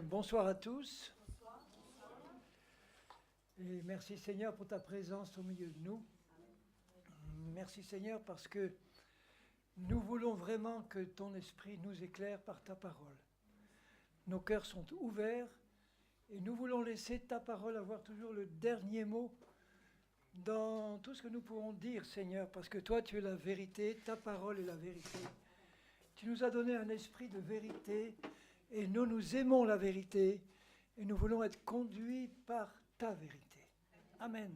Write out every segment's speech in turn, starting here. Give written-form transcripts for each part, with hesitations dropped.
Bonsoir à tous. Et merci Seigneur pour ta présence au milieu de nous. Merci Seigneur parce que nous voulons vraiment que ton esprit nous éclaire par ta parole. Nos cœurs sont ouverts et nous voulons laisser ta parole avoir toujours le dernier mot dans tout ce que nous pourrons dire, Seigneur, parce que toi tu es la vérité, ta parole est la vérité. Tu nous as donné un esprit de vérité et nous aimons la vérité et nous voulons être conduits par ta vérité. Amen.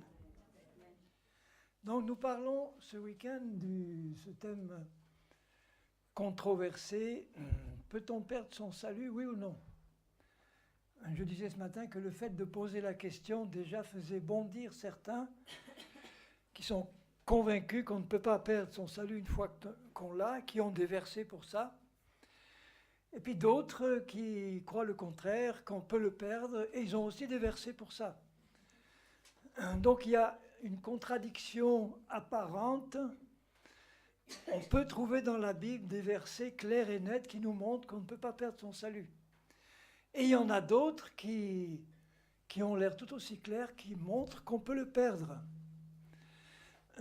Donc nous parlons ce week-end de ce thème controversé. Peut-on perdre son salut, oui ou non? Je disais ce matin que le fait de poser la question déjà faisait bondir certains qui sont convaincus qu'on ne peut pas perdre son salut une fois qu'on l'a, qui ont des versets pour ça. Et puis d'autres qui croient le contraire, qu'on peut le perdre, et ils ont aussi des versets pour ça. Donc il y a une contradiction apparente. On peut trouver dans la Bible des versets clairs et nets qui nous montrent qu'on ne peut pas perdre son salut. Et il y en a d'autres qui ont l'air tout aussi clairs, qui montrent qu'on peut le perdre.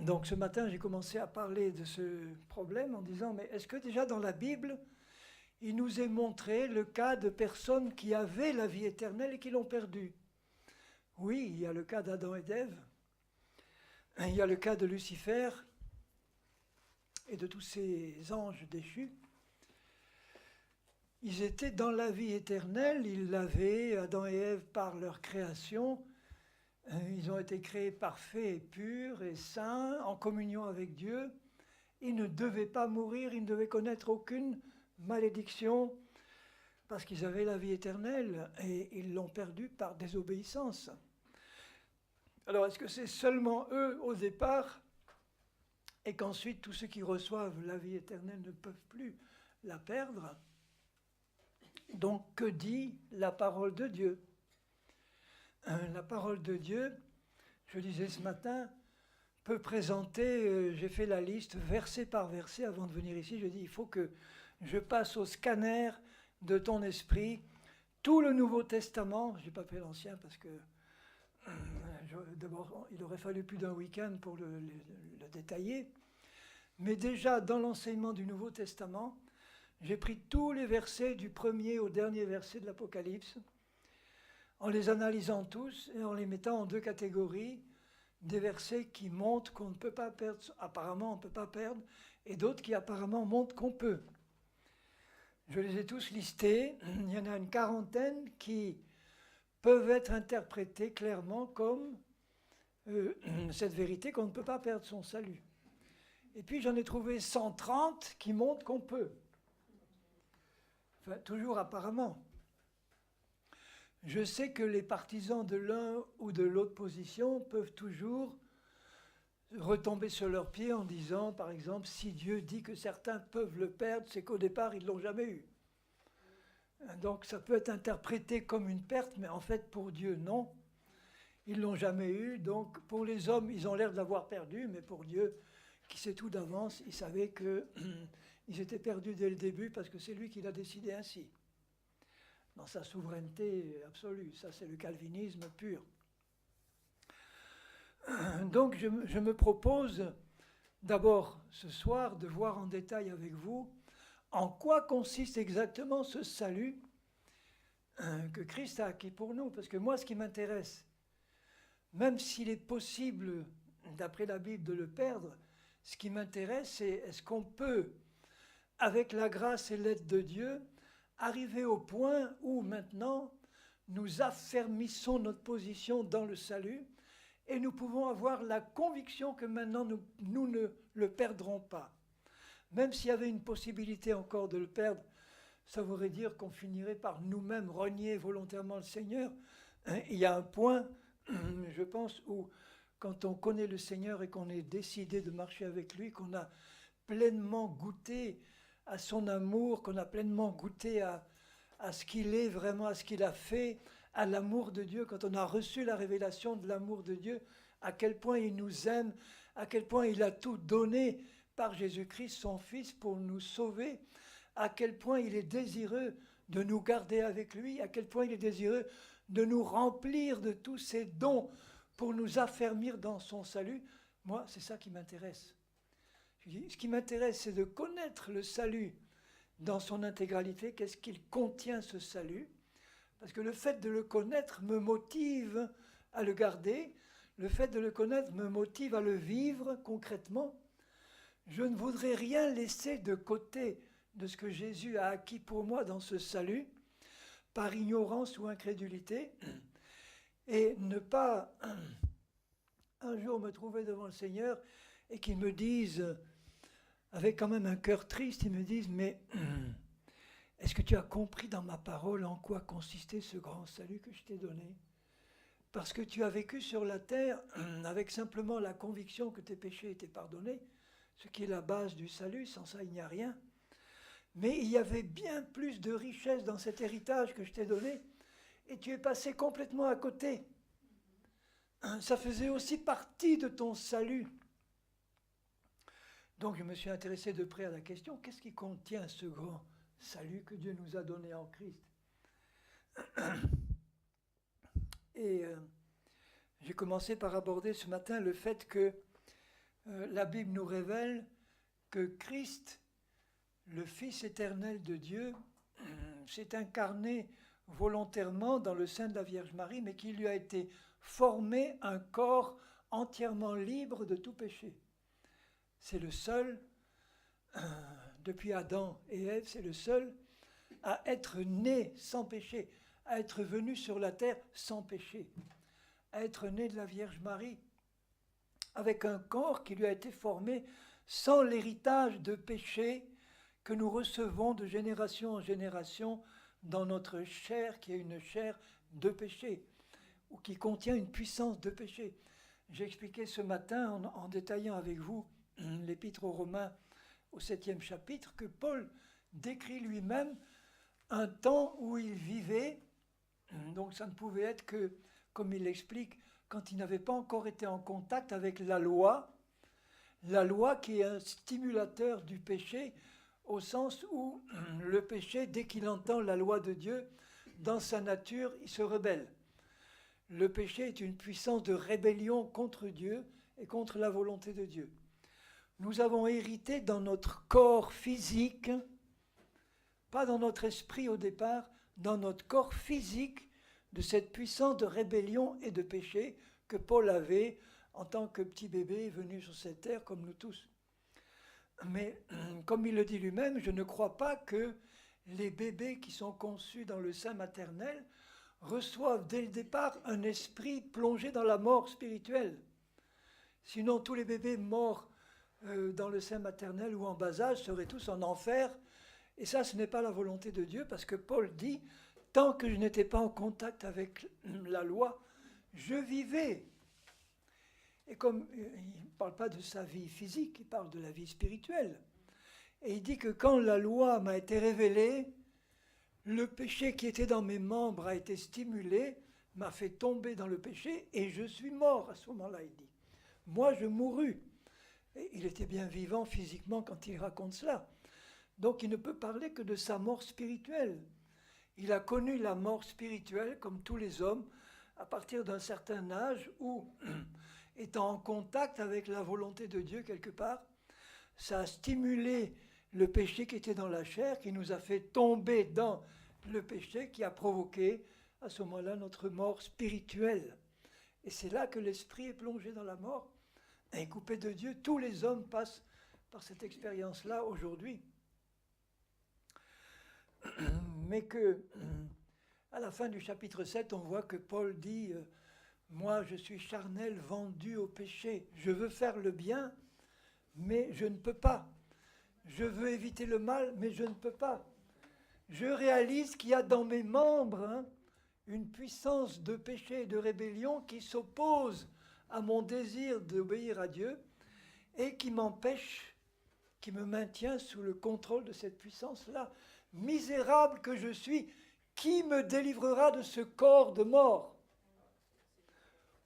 Donc ce matin, j'ai commencé à parler de ce problème en disant, mais est-ce que déjà dans la Bible, il nous est montré le cas de personnes qui avaient la vie éternelle et qui l'ont perdue? Oui, il y a le cas d'Adam et d'Ève, il y a le cas de Lucifer et de tous ces anges déchus. Ils étaient dans la vie éternelle, ils l'avaient, Adam et Ève, par leur création. Ils ont été créés parfaits et purs et saints, en communion avec Dieu. Ils ne devaient pas mourir, ils ne devaient connaître aucune malédiction, parce qu'ils avaient la vie éternelle, et ils l'ont perdue par désobéissance. Alors, est-ce que c'est seulement eux au départ, et qu'ensuite tous ceux qui reçoivent la vie éternelle ne peuvent plus la perdre? Donc, que dit la parole de Dieu? La parole de Dieu, je disais ce matin, peut présenter, j'ai fait la liste verset par verset avant de venir ici, je dis il faut que je passe au scanner de ton esprit, tout le Nouveau Testament, je n'ai pas fait l'Ancien parce que d'abord il aurait fallu plus d'un week-end pour le détailler, mais déjà dans l'enseignement du Nouveau Testament, j'ai pris tous les versets du premier au dernier verset de l'Apocalypse, en les analysant tous et en les mettant en deux catégories, des versets qui montrent qu'on ne peut pas perdre, apparemment on ne peut pas perdre, et d'autres qui apparemment montrent qu'on peut. Je les ai tous listés, il y en a une quarantaine qui peuvent être interprétés clairement comme cette vérité qu'on ne peut pas perdre son salut. Et puis j'en ai trouvé 130 qui montrent qu'on peut. Enfin, toujours apparemment. Je sais que les partisans de l'un ou de l'autre position peuvent toujours retomber sur leurs pieds en disant, par exemple, si Dieu dit que certains peuvent le perdre, c'est qu'au départ, ils ne l'ont jamais eu. Donc ça peut être interprété comme une perte, mais en fait, pour Dieu, non. Ils ne l'ont jamais eu, donc pour les hommes, ils ont l'air de l'avoir perdu, mais pour Dieu, qui sait tout d'avance, il savait qu'ils étaient perdus dès le début parce que c'est lui qui l'a décidé ainsi. Dans sa souveraineté absolue, ça c'est le calvinisme pur. Donc je me propose d'abord ce soir de voir en détail avec vous en quoi consiste exactement ce salut que Christ a acquis pour nous. Parce que moi ce qui m'intéresse, même s'il est possible d'après la Bible de le perdre, ce qui m'intéresse c'est est-ce qu'on peut, avec la grâce et l'aide de Dieu, arriver au point où maintenant nous affermissons notre position dans le salut et nous pouvons avoir la conviction que maintenant nous ne le perdrons pas. Même s'il y avait une possibilité encore de le perdre, ça voudrait dire qu'on finirait par nous-mêmes renier volontairement le Seigneur. Il y a un point, je pense, où quand on connaît le Seigneur et qu'on est décidé de marcher avec lui, qu'on a pleinement goûté à son amour, qu'on a pleinement goûté à ce qu'il est vraiment, à ce qu'il a fait, à l'amour de Dieu, quand on a reçu la révélation de l'amour de Dieu, à quel point il nous aime, à quel point il a tout donné par Jésus-Christ, son Fils, pour nous sauver, à quel point il est désireux de nous garder avec lui, à quel point il est désireux de nous remplir de tous ses dons pour nous affermir dans son salut. Moi, c'est ça qui m'intéresse. Ce qui m'intéresse, c'est de connaître le salut dans son intégralité. Qu'est-ce qu'il contient, ce salut? Parce que le fait de le connaître me motive à le garder. Le fait de le connaître me motive à le vivre concrètement. Je ne voudrais rien laisser de côté de ce que Jésus a acquis pour moi dans ce salut, par ignorance ou incrédulité, et ne pas un jour me trouver devant le Seigneur et qu'il me dise, avec quand même un cœur triste, il me dise, mais est-ce que tu as compris dans ma parole en quoi consistait ce grand salut que je t'ai donné? Parce que tu as vécu sur la terre avec simplement la conviction que tes péchés étaient pardonnés, ce qui est la base du salut, sans ça il n'y a rien. Mais il y avait bien plus de richesse dans cet héritage que je t'ai donné, et tu es passé complètement à côté. Ça faisait aussi partie de ton salut. Donc je me suis intéressé de près à la question, qu'est-ce qui contient ce grand salut que Dieu nous a donné en Christ? Et j'ai commencé par aborder ce matin le fait que la Bible nous révèle que Christ, le Fils éternel de Dieu, s'est incarné volontairement dans le sein de la Vierge Marie, mais qu'il lui a été formé un corps entièrement libre de tout péché. C'est le seul, depuis Adam et Ève, c'est le seul à être né sans péché, à être venu sur la terre sans péché, à être né de la Vierge Marie, avec un corps qui lui a été formé sans l'héritage de péché que nous recevons de génération en génération dans notre chair, qui est une chair de péché, ou qui contient une puissance de péché. J'ai expliqué ce matin, en détaillant avec vous l'Épître aux Romains au 7e chapitre, que Paul décrit lui-même un temps où il vivait, donc ça ne pouvait être que, comme il l'explique, quand il n'avait pas encore été en contact avec la loi qui est un stimulateur du péché, au sens où le péché, dès qu'il entend la loi de Dieu, dans sa nature, il se rebelle. Le péché est une puissance de rébellion contre Dieu et contre la volonté de Dieu. Nous avons hérité dans notre corps physique, pas dans notre esprit au départ, dans notre corps physique, de cette puissance de rébellion et de péché que Paul avait en tant que petit bébé venu sur cette terre comme nous tous. Mais comme il le dit lui-même, je ne crois pas que les bébés qui sont conçus dans le sein maternel reçoivent dès le départ un esprit plongé dans la mort spirituelle. Sinon, tous les bébés morts dans le sein maternel ou en bas âge seraient tous en enfer. Et ça, ce n'est pas la volonté de Dieu, parce que Paul dit, tant que je n'étais pas en contact avec la loi, je vivais. Et comme il ne parle pas de sa vie physique, il parle de la vie spirituelle. Et il dit que quand la loi m'a été révélée, le péché qui était dans mes membres a été stimulé, m'a fait tomber dans le péché, et je suis mort à ce moment-là, il dit. Moi, je mourus. Et il était bien vivant physiquement quand il raconte cela. Donc il ne peut parler que de sa mort spirituelle. Il a connu la mort spirituelle, comme tous les hommes, à partir d'un certain âge où, étant en contact avec la volonté de Dieu quelque part, ça a stimulé le péché qui était dans la chair, qui nous a fait tomber dans le péché, qui a provoqué à ce moment-là notre mort spirituelle. Et c'est là que l'esprit est plongé dans la mort, et coupé de Dieu. Tous les hommes passent par cette expérience-là aujourd'hui. Mais que, à la fin du chapitre 7, on voit que Paul dit « Moi, je suis charnel, vendu au péché. Je veux faire le bien, mais je ne peux pas. Je veux éviter le mal, mais je ne peux pas. Je réalise qu'il y a dans mes membres une puissance de péché et de rébellion qui s'oppose à mon désir d'obéir à Dieu et qui m'empêche, qui me maintient sous le contrôle de cette puissance-là. Misérable que je suis, qui me délivrera de ce corps de mort?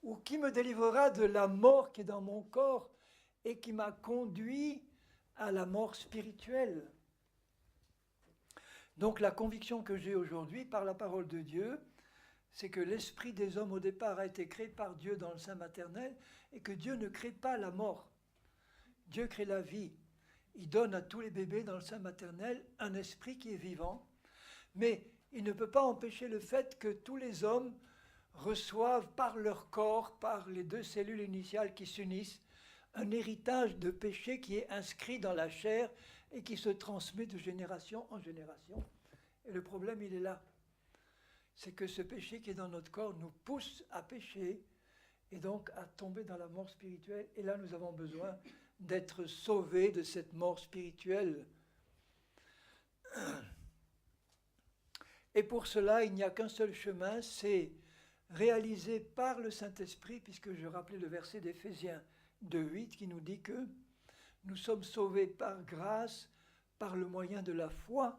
Ou qui me délivrera de la mort qui est dans mon corps et qui m'a conduit à la mort spirituelle? Donc la conviction que j'ai aujourd'hui par la parole de Dieu, c'est que l'esprit des hommes au départ a été créé par Dieu dans le sein maternel et que Dieu ne crée pas la mort. Dieu crée la vie. Il donne à tous les bébés dans le sein maternel un esprit qui est vivant, mais il ne peut pas empêcher le fait que tous les hommes reçoivent par leur corps, par les deux cellules initiales qui s'unissent, un héritage de péché qui est inscrit dans la chair et qui se transmet de génération en génération. Et le problème, il est là. C'est que ce péché qui est dans notre corps nous pousse à pécher et donc à tomber dans la mort spirituelle. Et là, nous avons besoin d'être sauvés de cette mort spirituelle. Et pour cela, il n'y a qu'un seul chemin, c'est réalisé par le Saint-Esprit, puisque je rappelais le verset d'Éphésiens 2:8 qui nous dit que nous sommes sauvés par grâce, par le moyen de la foi,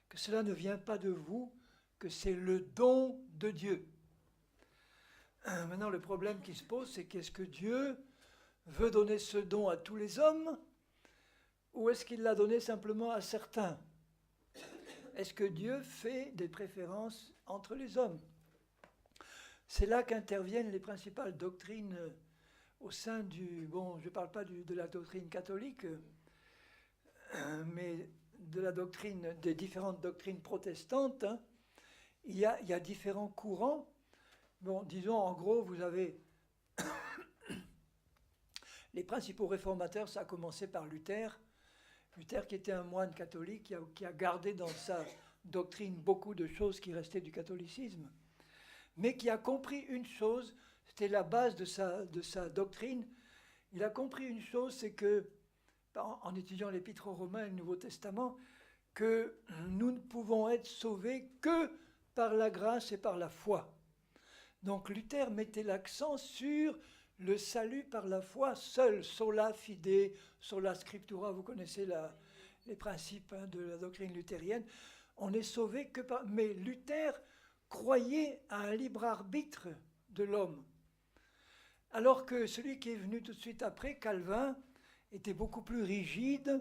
que cela ne vient pas de vous, que c'est le don de Dieu. Maintenant, le problème qui se pose, c'est qu'est-ce que Dieu veut donner ce don à tous les hommes, ou est-ce qu'il l'a donné simplement à certains? Est-ce que Dieu fait des préférences entre les hommes? C'est là qu'interviennent les principales doctrines au sein du... Bon, je ne parle pas de la doctrine catholique, mais de la doctrine, des différentes doctrines protestantes. Hein. Il y a différents courants. Bon, disons, en gros, vous avez les principaux réformateurs, ça a commencé par Luther. Luther qui était un moine catholique, qui a gardé dans sa doctrine beaucoup de choses qui restaient du catholicisme, mais qui a compris une chose, c'était la base de sa doctrine. Il a compris une chose, c'est que, en étudiant l'Épître aux Romains et le Nouveau Testament, que nous ne pouvons être sauvés que par la grâce et par la foi. Donc Luther mettait l'accent sur le salut par la foi seul, sola fide, sola scriptura, vous connaissez les principes de la doctrine luthérienne. On est sauvé que par... Mais Luther croyait à un libre arbitre de l'homme. Alors que celui qui est venu tout de suite après, Calvin, était beaucoup plus rigide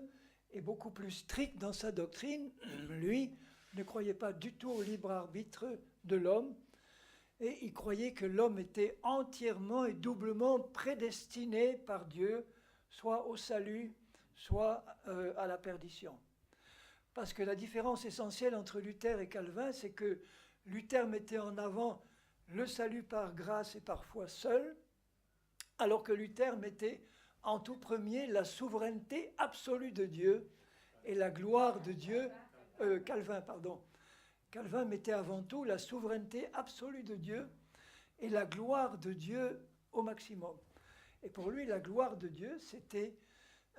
et beaucoup plus strict dans sa doctrine. Lui ne croyait pas du tout au libre arbitre de l'homme. Et il croyait que l'homme était entièrement et doublement prédestiné par Dieu, soit au salut, soit à la perdition. Parce que la différence essentielle entre Luther et Calvin, c'est que Luther mettait en avant le salut par grâce et par foi seul, alors que Luther mettait en tout premier la souveraineté absolue de Dieu et la gloire de Dieu. Calvin mettait avant tout la souveraineté absolue de Dieu et la gloire de Dieu au maximum. Et pour lui, la gloire de Dieu, c'était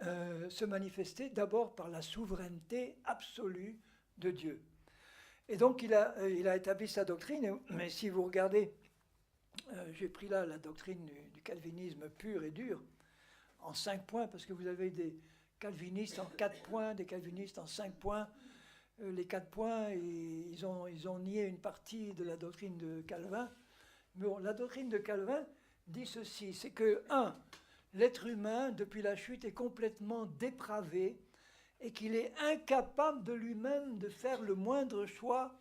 se manifester d'abord par la souveraineté absolue de Dieu. Et donc, il a établi sa doctrine, mais si vous regardez, j'ai pris là la doctrine du calvinisme pur et dur, en 5 points, parce que vous avez des calvinistes en 4 points, des calvinistes en 5 points. Les 4 points, ils ont nié une partie de la doctrine de Calvin. Mais bon, la doctrine de Calvin dit ceci, c'est que, 1, l'être humain, depuis la chute, est complètement dépravé et qu'il est incapable de lui-même de faire le moindre choix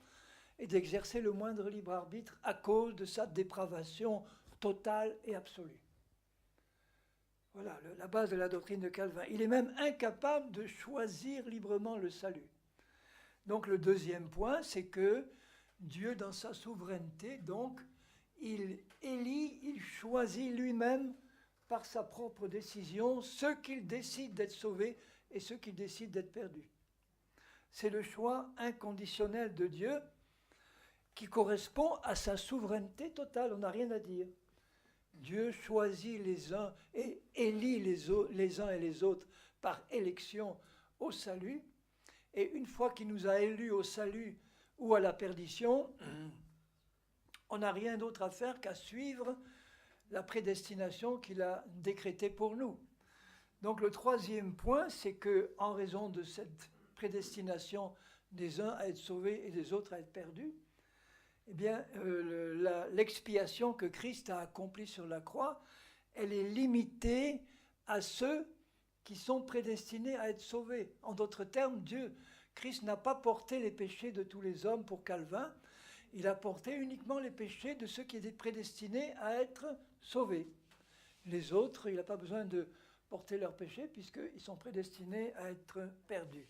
et d'exercer le moindre libre arbitre à cause de sa dépravation totale et absolue. Voilà la base de la doctrine de Calvin. Il est même incapable de choisir librement le salut. Donc le deuxième point, c'est que Dieu, dans sa souveraineté, donc, il élit, il choisit lui-même, par sa propre décision, ceux qu'il décide d'être sauvés et ceux qu'il décide d'être perdus. C'est le choix inconditionnel de Dieu qui correspond à sa souveraineté totale, on n'a rien à dire. Dieu choisit les uns et élit les uns et les autres par élection au salut. Et une fois qu'il nous a élus au salut ou à la perdition, on n'a rien d'autre à faire qu'à suivre la prédestination qu'il a décrétée pour nous. Donc le troisième point, c'est qu'en raison de cette prédestination des uns à être sauvés et des autres à être perdus, eh bien, l'expiation que Christ a accomplie sur la croix, elle est limitée à ceux qui sont prédestinés à être sauvés. En d'autres termes, Dieu, Christ n'a pas porté les péchés de tous les hommes pour Calvin, il a porté uniquement les péchés de ceux qui étaient prédestinés à être sauvés. Les autres, il n'a pas besoin de porter leurs péchés puisqu'ils sont prédestinés à être perdus.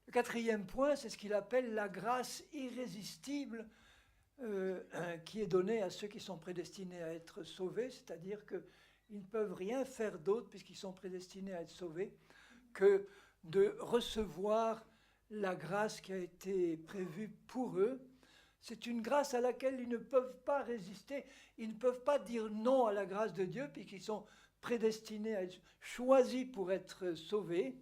Le quatrième point, c'est ce qu'il appelle la grâce irrésistible qui est donnée à ceux qui sont prédestinés à être sauvés, c'est-à-dire qu'ils ne peuvent rien faire d'autre puisqu'ils sont prédestinés à être sauvés que de recevoir la grâce qui a été prévue pour eux. C'est une grâce à laquelle ils ne peuvent pas résister, ils ne peuvent pas dire non à la grâce de Dieu puisqu'ils sont prédestinés à être choisis pour être sauvés.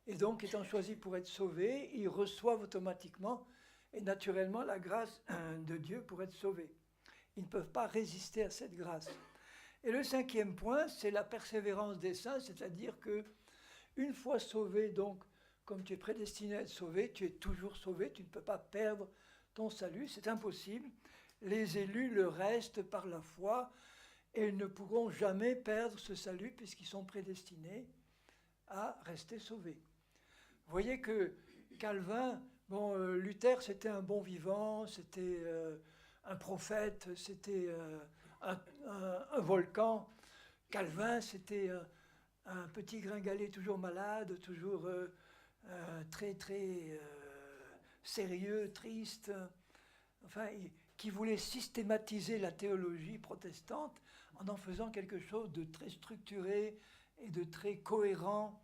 Et donc, étant choisis pour être sauvés, ils reçoivent automatiquement et naturellement la grâce de Dieu pour être sauvés. Ils ne peuvent pas résister à cette grâce. Et le cinquième point, c'est la persévérance des saints, c'est-à-dire que une fois sauvé, donc, comme tu es prédestiné à être sauvé, tu es toujours sauvé, tu ne peux pas perdre ton salut, c'est impossible. Les élus le restent par la foi et ils ne pourront jamais perdre ce salut puisqu'ils sont prédestinés à rester sauvés. Vous voyez que Calvin, Luther c'était un bon vivant, c'était un prophète, c'était un volcan. Calvin c'était un petit gringalet toujours malade, toujours très sérieux, triste, enfin, qui voulait systématiser la théologie protestante en faisant quelque chose de très structuré et de très cohérent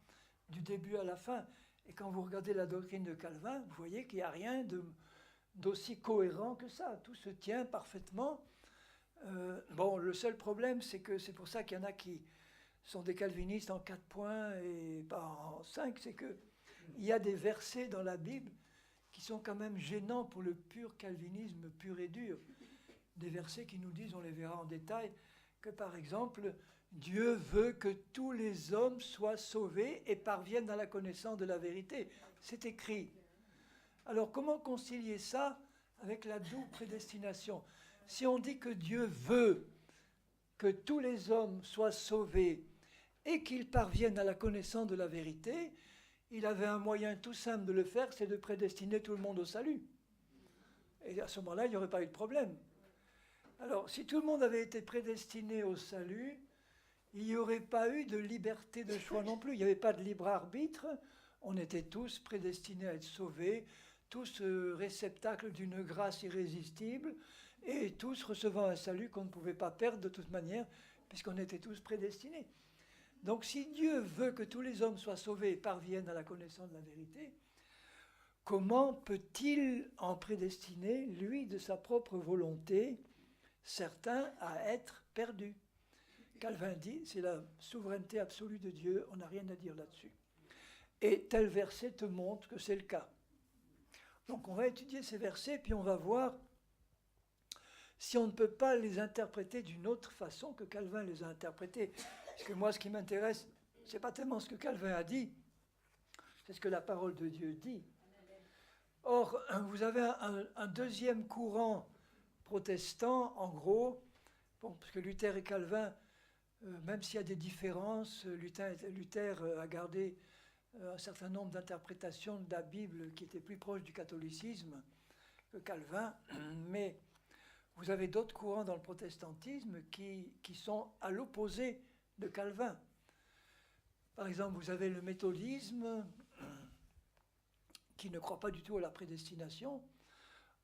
du début à la fin. Et quand vous regardez la doctrine de Calvin, vous voyez qu'il n'y a rien d'aussi cohérent que ça. Tout se tient parfaitement. Le seul problème, c'est que c'est pour ça qu'il y en a qui sont des calvinistes en 4 points et pas en 5, c'est qu'il y a des versets dans la Bible qui sont quand même gênants pour le pur calvinisme pur et dur. Des versets qui nous disent, on les verra en détail, que par exemple, Dieu veut que tous les hommes soient sauvés et parviennent à la connaissance de la vérité. C'est écrit. Alors comment concilier ça avec la double prédestination? Si on dit que Dieu veut que tous les hommes soient sauvés et qu'ils parviennent à la connaissance de la vérité, il avait un moyen tout simple de le faire, c'est de prédestiner tout le monde au salut. Et à ce moment-là, il n'y aurait pas eu de problème. Alors, si tout le monde avait été prédestiné au salut, il n'y aurait pas eu de liberté de choix non plus. Il n'y avait pas de libre arbitre. On était tous prédestinés à être sauvés, tous réceptacles d'une grâce irrésistible, et tous recevant un salut qu'on ne pouvait pas perdre de toute manière, puisqu'on était tous prédestinés. Donc si Dieu veut que tous les hommes soient sauvés et parviennent à la connaissance de la vérité, comment peut-il en prédestiner, lui, de sa propre volonté, certains à être perdus? Calvin dit, c'est la souveraineté absolue de Dieu, on n'a rien à dire là-dessus. Et tel verset te montre que c'est le cas. Donc on va étudier ces versets, puis on va voir si on ne peut pas les interpréter d'une autre façon que Calvin les a interprétés. Parce que moi, ce qui m'intéresse, ce n'est pas tellement ce que Calvin a dit, c'est ce que la parole de Dieu dit. Or, vous avez un deuxième courant protestant, en gros, parce que Luther et Calvin, même s'il y a des différences, Luther a gardé un certain nombre d'interprétations de la Bible qui étaient plus proches du catholicisme que Calvin, mais vous avez d'autres courants dans le protestantisme qui sont à l'opposé de Calvin. Par exemple, vous avez le méthodisme qui ne croit pas du tout à la prédestination.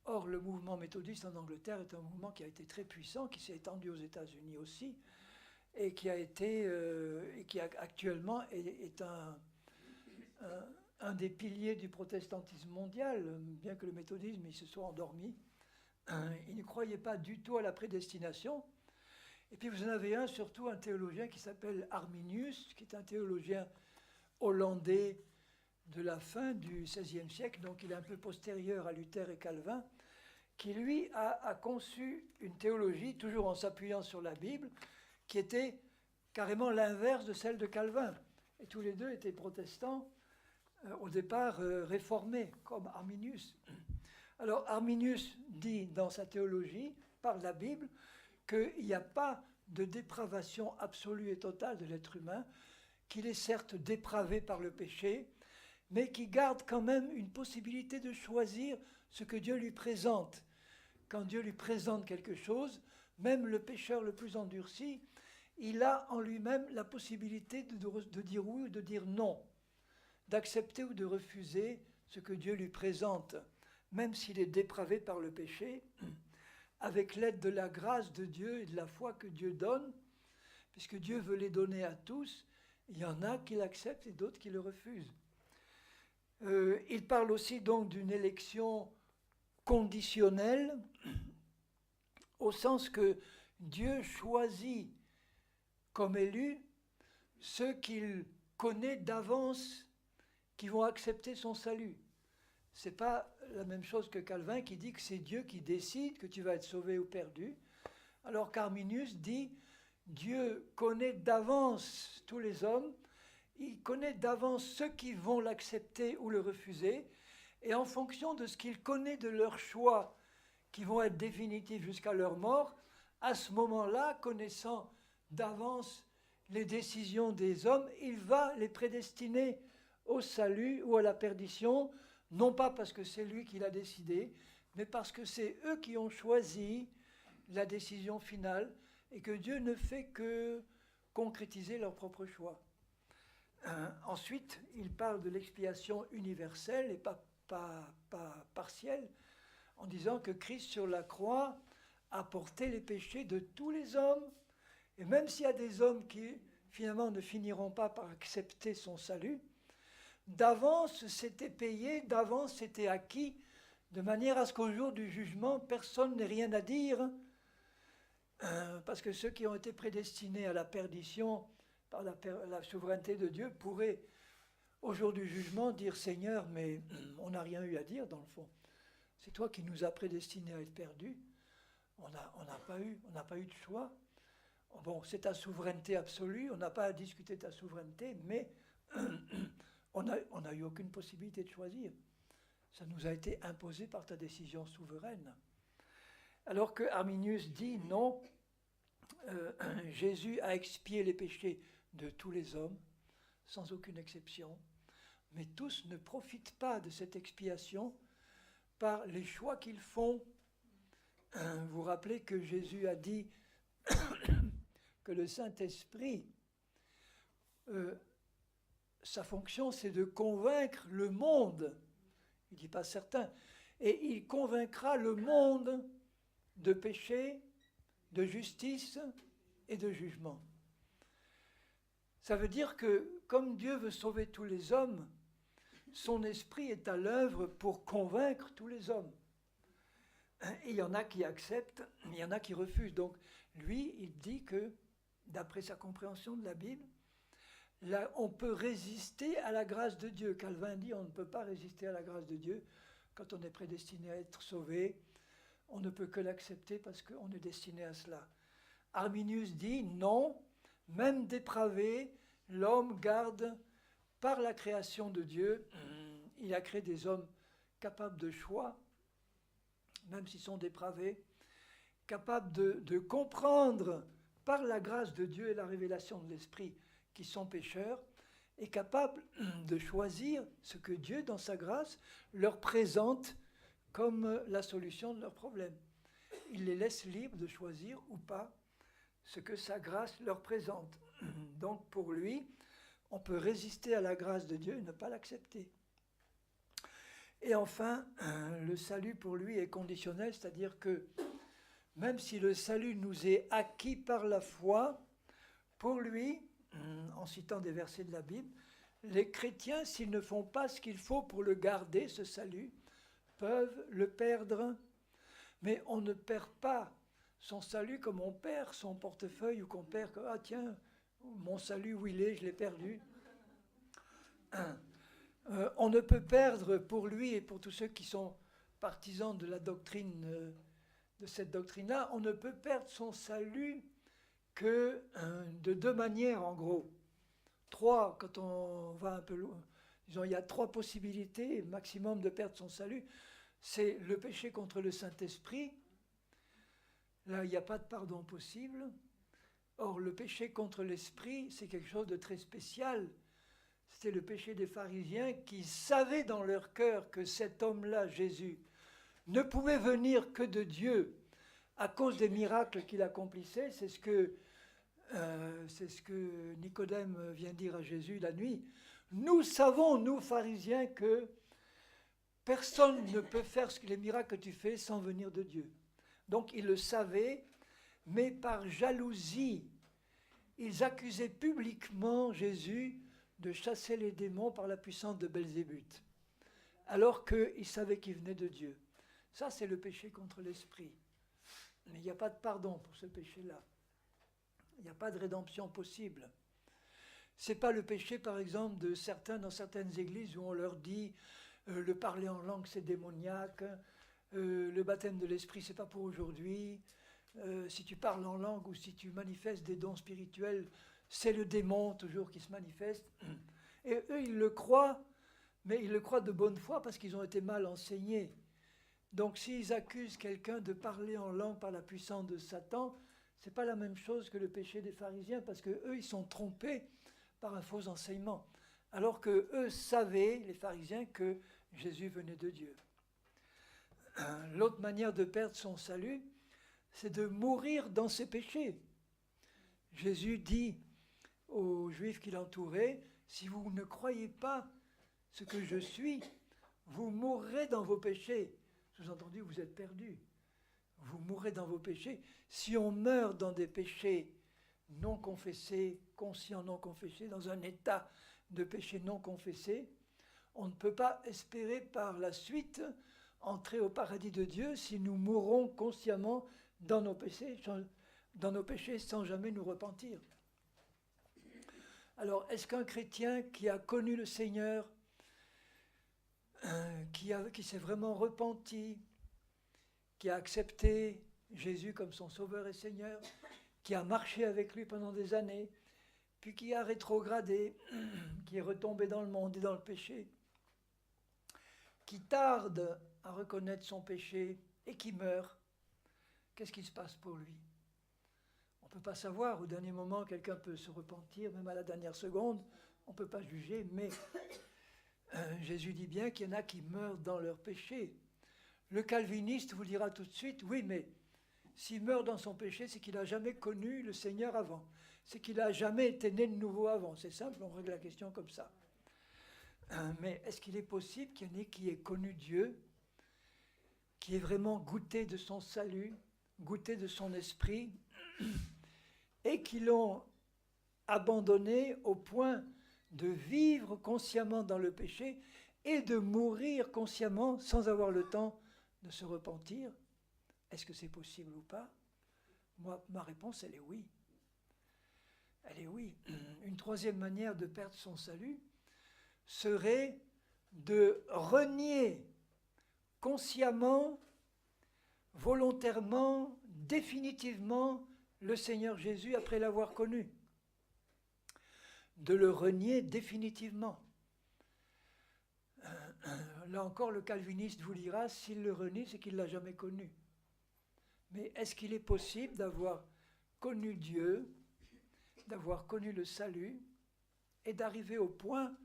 Or, le mouvement méthodiste en Angleterre est un mouvement qui a été très puissant, qui s'est étendu aux États-Unis aussi, et qui actuellement est un des piliers du protestantisme mondial, bien que le méthodisme il se soit endormi. Il ne croyait pas du tout à la prédestination. Et puis vous en avez surtout un théologien qui s'appelle Arminius, qui est un théologien hollandais de la fin du XVIe siècle, donc il est un peu postérieur à Luther et Calvin, qui lui a conçu une théologie, toujours en s'appuyant sur la Bible, qui était carrément l'inverse de celle de Calvin. Et tous les deux étaient protestants, au départ réformés, comme Arminius. Alors Arminius dit dans sa théologie, par la Bible, qu'il n'y a pas de dépravation absolue et totale de l'être humain, qu'il est certes dépravé par le péché, mais qui garde quand même une possibilité de choisir ce que Dieu lui présente. Quand Dieu lui présente quelque chose, même le pécheur le plus endurci, il a en lui-même la possibilité de dire oui ou de dire non, d'accepter ou de refuser ce que Dieu lui présente, même s'il est dépravé par le péché, avec l'aide de la grâce de Dieu et de la foi que Dieu donne, puisque Dieu veut les donner à tous, il y en a qui l'acceptent et d'autres qui le refusent. Il parle aussi donc d'une élection conditionnelle, au sens que Dieu choisit comme élus ceux qu'il connaît d'avance qui vont accepter son salut. Ce n'est pas la même chose que Calvin qui dit que c'est Dieu qui décide que tu vas être sauvé ou perdu, alors qu'Arminius dit Dieu connaît d'avance tous les hommes, il connaît d'avance ceux qui vont l'accepter ou le refuser, et en fonction de ce qu'il connaît de leurs choix qui vont être définitifs jusqu'à leur mort, à ce moment-là, connaissant d'avance les décisions des hommes, il va les prédestiner au salut ou à la perdition, non pas parce que c'est lui qui l'a décidé, mais parce que c'est eux qui ont choisi la décision finale et que Dieu ne fait que concrétiser leur propre choix. Ensuite, il parle de l'expiation universelle et pas partielle, en disant que Christ sur la croix a porté les péchés de tous les hommes. Et même s'il y a des hommes qui finalement ne finiront pas par accepter son salut, d'avance c'était payé, d'avance c'était acquis, de manière à ce qu'au jour du jugement, personne n'ait rien à dire, parce que ceux qui ont été prédestinés à la perdition par la souveraineté de Dieu pourraient, au jour du jugement, dire « Seigneur, mais on n'a rien eu à dire dans le fond. C'est toi qui nous as prédestinés à être perdus. On n'a pas eu de choix. Bon, c'est ta souveraineté absolue, on n'a pas à discuter de ta souveraineté, mais on n'a eu aucune possibilité de choisir. Ça nous a été imposé par ta décision souveraine. » Alors que Arminius dit non, Jésus a expié les péchés de tous les hommes, sans aucune exception, mais tous ne profitent pas de cette expiation par les choix qu'ils font. Vous vous rappelez que Jésus a dit que le Saint-Esprit, sa fonction, c'est de convaincre le monde. Il ne dit pas certains. Et il convaincra le monde de péché, de justice et de jugement. Ça veut dire que, comme Dieu veut sauver tous les hommes, son esprit est à l'œuvre pour convaincre tous les hommes. Et il y en a qui acceptent, mais il y en a qui refusent. Donc, lui, il dit que, d'après sa compréhension de la Bible, là, on peut résister à la grâce de Dieu. Calvin dit on ne peut pas résister à la grâce de Dieu quand on est prédestiné à être sauvé. On ne peut que l'accepter parce qu'on est destiné à cela. Arminius dit non, même dépravé, l'homme garde par la création de Dieu, il a créé des hommes capables de choix, même s'ils sont dépravés, capables de comprendre par la grâce de Dieu et la révélation de l'Esprit qu'ils sont pécheurs, et capables de choisir ce que Dieu, dans sa grâce, leur présente comme la solution de leurs problèmes. Il les laisse libres de choisir ou pas ce que sa grâce leur présente. Donc pour lui, on peut résister à la grâce de Dieu et ne pas l'accepter. Et enfin, le salut pour lui est conditionnel, c'est-à-dire que même si le salut nous est acquis par la foi, pour lui, en citant des versets de la Bible, les chrétiens, s'ils ne font pas ce qu'il faut pour le garder, ce salut, peuvent le perdre. Mais on ne perd pas son salut comme on perd son portefeuille ou qu'on perd « Ah tiens, mon salut, où il est, je l'ai perdu. » On ne peut perdre pour lui et pour tous ceux qui sont partisans de la doctrine, de cette doctrine-là, on ne peut perdre son salut que de deux manières en gros. Trois, quand on va un peu loin. Disons, il y a trois possibilités maximum de perdre son salut. C'est le péché contre le Saint-Esprit. Là, il n'y a pas de pardon possible. Or, le péché contre l'Esprit, c'est quelque chose de très spécial. C'était le péché des pharisiens qui savaient dans leur cœur que cet homme-là, Jésus, ne pouvait venir que de Dieu à cause des miracles qu'il accomplissait. C'est ce que Nicodème vient dire à Jésus la nuit. Nous savons, nous pharisiens, que personne ne peut faire les miracles que tu fais sans venir de Dieu. Donc ils le savaient, mais par jalousie, ils accusaient publiquement Jésus de chasser les démons par la puissance de Belzébuth, alors qu'ils savaient qu'il venait de Dieu. Ça, c'est le péché contre l'esprit. Mais il n'y a pas de pardon pour ce péché-là. Il n'y a pas de rédemption possible. Ce n'est pas le péché, par exemple, de certains dans certaines églises où on leur dit le parler en langue, c'est démoniaque, le baptême de l'esprit, c'est pas pour aujourd'hui, si tu parles en langue ou si tu manifestes des dons spirituels, c'est le démon toujours qui se manifeste. Et eux, ils le croient, mais ils le croient de bonne foi parce qu'ils ont été mal enseignés. Donc s'ils accusent quelqu'un de parler en langue par la puissance de Satan, ce n'est pas la même chose que le péché des pharisiens, parce qu'eux, ils sont trompés par un faux enseignement. Alors qu'eux savaient, les pharisiens, que Jésus venait de Dieu. L'autre manière de perdre son salut, c'est de mourir dans ses péchés. Jésus dit aux Juifs qui l'entouraient, si vous ne croyez pas ce que je suis, vous mourrez dans vos péchés. Sous-entendu, vous êtes perdus. Vous mourrez dans vos péchés. Si on meurt dans des péchés non confessés, conscients non confessés, dans un état de péché non confessé, on ne peut pas espérer par la suite entrer au paradis de Dieu si nous mourrons consciemment dans nos péchés sans jamais nous repentir. Alors, est-ce qu'un chrétien qui a connu le Seigneur, qui s'est vraiment repenti, qui a accepté Jésus comme son Sauveur et Seigneur, qui a marché avec lui pendant des années, puis qui a rétrogradé, qui est retombé dans le monde et dans le péché, qui tarde à reconnaître son péché et qui meurt, qu'est-ce qui se passe pour lui? On ne peut pas savoir, au dernier moment, quelqu'un peut se repentir, même à la dernière seconde, on ne peut pas juger, mais Jésus dit bien qu'il y en a qui meurent dans leur péché. Le calviniste vous dira tout de suite, oui, mais s'il meurt dans son péché, c'est qu'il n'a jamais connu le Seigneur avant. C'est qu'il n'a jamais été né de nouveau avant. C'est simple, on règle la question comme ça. Mais est-ce qu'il est possible qu'il y en ait qui aient connu Dieu, qui aient vraiment goûté de son salut, goûté de son esprit, et qui l'ont abandonné au point de vivre consciemment dans le péché et de mourir consciemment sans avoir le temps de se repentir? Est-ce que c'est possible ou pas? Moi, ma réponse, elle est oui. Elle est oui. Une troisième manière de perdre son salut serait de renier consciemment, volontairement, définitivement le Seigneur Jésus après l'avoir connu. De le renier définitivement. Là encore, le calviniste vous dira, s'il le renie, c'est qu'il ne l'a jamais connu. Mais est-ce qu'il est possible d'avoir connu Dieu, d'avoir connu le salut, et d'arriver au point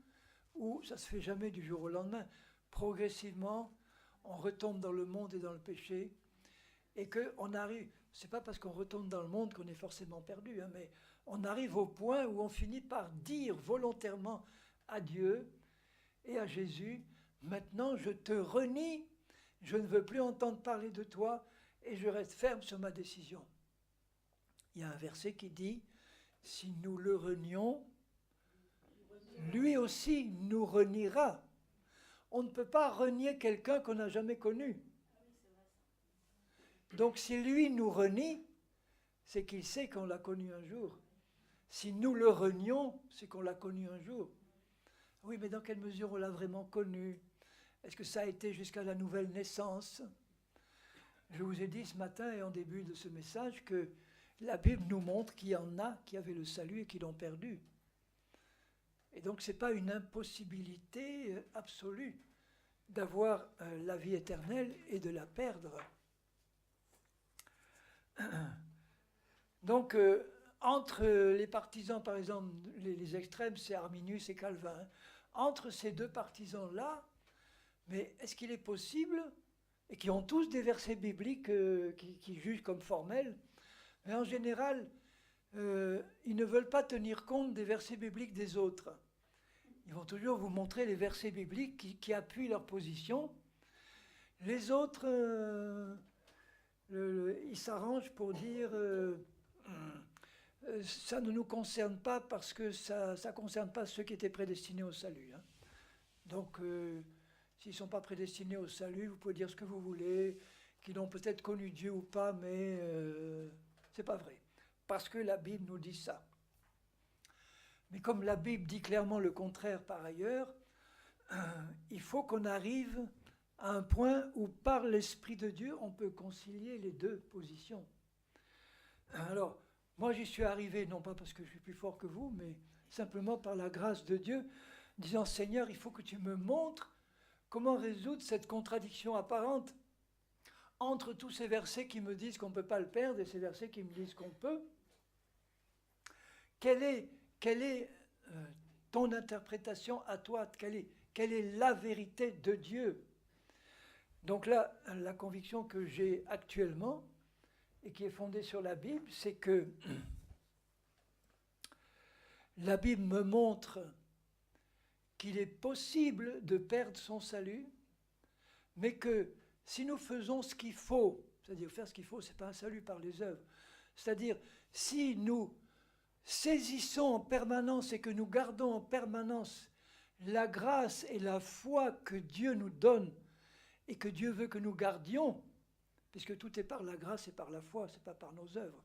où ça ne se fait jamais du jour au lendemain, progressivement, on retombe dans le monde et dans le péché, et qu'on arrive, c'est pas parce qu'on retombe dans le monde qu'on est forcément perdu, mais on arrive au point où on finit par dire volontairement à Dieu et à Jésus, maintenant je te renie, je ne veux plus entendre parler de toi et je reste ferme sur ma décision. Il y a un verset qui dit, si nous le renions, lui aussi nous reniera. On ne peut pas renier quelqu'un qu'on n'a jamais connu. Donc si lui nous renie, c'est qu'il sait qu'on l'a connu un jour. Si nous le renions, c'est qu'on l'a connu un jour. Oui, mais dans quelle mesure on l'a vraiment connu? Est-ce que ça a été jusqu'à la nouvelle naissance? Je vous ai dit ce matin et en début de ce message que la Bible nous montre qu'il y en a qui avaient le salut et qui l'ont perdu. Et donc ce n'est pas une impossibilité absolue d'avoir la vie éternelle et de la perdre. Donc entre les partisans, par exemple, les extrêmes, c'est Arminius et Calvin, hein. Entre ces deux partisans-là, mais est-ce qu'il est possible, et qui ont tous des versets bibliques qui jugent comme formels, mais en général, ils ne veulent pas tenir compte des versets bibliques des autres. Ils vont toujours vous montrer les versets bibliques qui appuient leur position. Les autres, ils s'arrangent pour dire ça ne nous concerne pas parce que ça ne concerne pas ceux qui étaient prédestinés au salut, hein. Donc, s'ils ne sont pas prédestinés au salut, vous pouvez dire ce que vous voulez, qu'ils ont peut-être connu Dieu ou pas, mais c'est pas vrai. Parce que la Bible nous dit ça. Mais comme la Bible dit clairement le contraire par ailleurs, il faut qu'on arrive à un point où par l'Esprit de Dieu, on peut concilier les deux positions. Alors, moi j'y suis arrivé, non pas parce que je suis plus fort que vous, mais simplement par la grâce de Dieu, disant Seigneur, il faut que tu me montres comment résoudre cette contradiction apparente entre tous ces versets qui me disent qu'on ne peut pas le perdre et ces versets qui me disent qu'on peut. Quelle est ton interprétation à toi? Quelle est la vérité de Dieu? Donc là, la conviction que j'ai actuellement, et qui est fondée sur la Bible, c'est que la Bible me montre qu'il est possible de perdre son salut, mais que si nous faisons ce qu'il faut, c'est-à-dire faire ce qu'il faut, ce n'est pas un salut par les œuvres, c'est-à-dire si nous saisissons en permanence et que nous gardons en permanence la grâce et la foi que Dieu nous donne et que Dieu veut que nous gardions, puisque tout est par la grâce et par la foi, ce n'est pas par nos œuvres.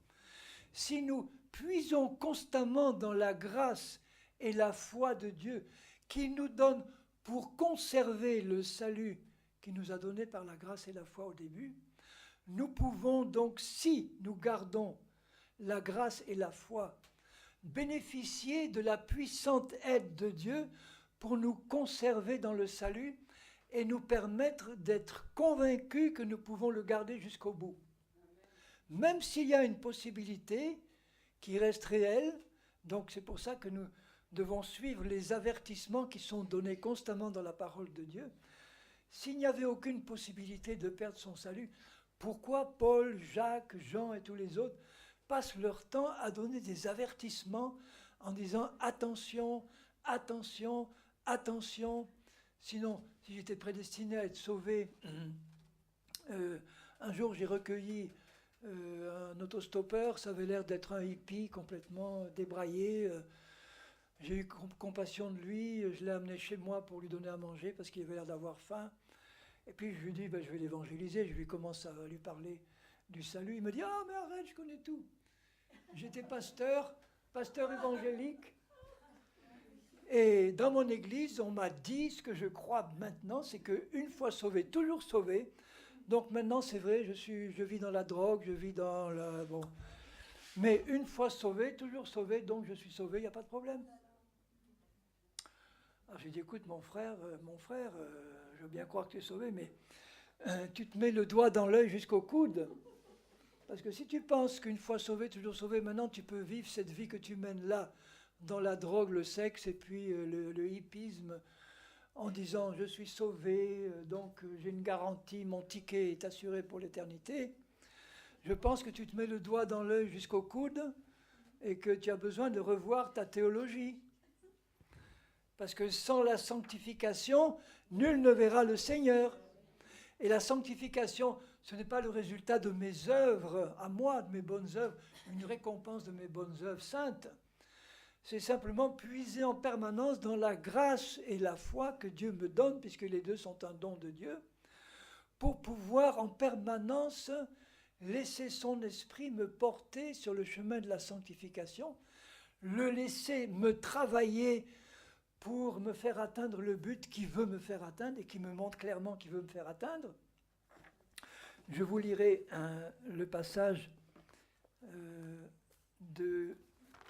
Si nous puisons constamment dans la grâce et la foi de Dieu qu'il nous donne pour conserver le salut qu'il nous a donné par la grâce et la foi au début, nous pouvons donc, si nous gardons la grâce et la foi, bénéficier de la puissante aide de Dieu pour nous conserver dans le salut et nous permettre d'être convaincus que nous pouvons le garder jusqu'au bout. Même s'il y a une possibilité qui reste réelle, donc c'est pour ça que nous devons suivre les avertissements qui sont donnés constamment dans la parole de Dieu. S'il n'y avait aucune possibilité de perdre son salut, pourquoi Paul, Jacques, Jean et tous les autres passent leur temps à donner des avertissements en disant « attention, attention, attention ». Sinon, si j'étais prédestiné à être sauvé, un jour j'ai recueilli un autostoppeur, ça avait l'air d'être un hippie complètement débraillé. J'ai eu compassion de lui, je l'ai amené chez moi pour lui donner à manger parce qu'il avait l'air d'avoir faim. Et puis je lui dis, je vais l'évangéliser, je lui commence à lui parler du salut. Il me dit, ah mais arrête, je connais tout. J'étais pasteur évangélique. Et dans mon église, on m'a dit ce que je crois maintenant, c'est qu'une fois sauvé, toujours sauvé. Donc maintenant, c'est vrai, je vis dans la drogue, je vis dans la... Bon. Mais une fois sauvé, toujours sauvé, donc je suis sauvé, il n'y a pas de problème. Alors j'ai dit, écoute mon frère, je veux bien croire que tu es sauvé, mais tu te mets le doigt dans l'œil jusqu'au coude. Parce que si tu penses qu'une fois sauvé, toujours sauvé, maintenant tu peux vivre cette vie que tu mènes là, dans la drogue, le sexe et puis le hippisme, en disant je suis sauvé, donc j'ai une garantie, mon ticket est assuré pour l'éternité. Je pense que tu te mets le doigt dans l'œil jusqu'au coude et que tu as besoin de revoir ta théologie. Parce que sans la sanctification, nul ne verra le Seigneur. Et la sanctification, ce n'est pas le résultat de mes œuvres, à moi, de mes bonnes œuvres, une récompense de mes bonnes œuvres saintes. C'est simplement puiser en permanence dans la grâce et la foi que Dieu me donne, puisque les deux sont un don de Dieu, pour pouvoir en permanence laisser son esprit me porter sur le chemin de la sanctification, le laisser me travailler pour me faire atteindre le but qu'il veut me faire atteindre et qui me montre clairement qu'il veut me faire atteindre. Je vous lirai le passage de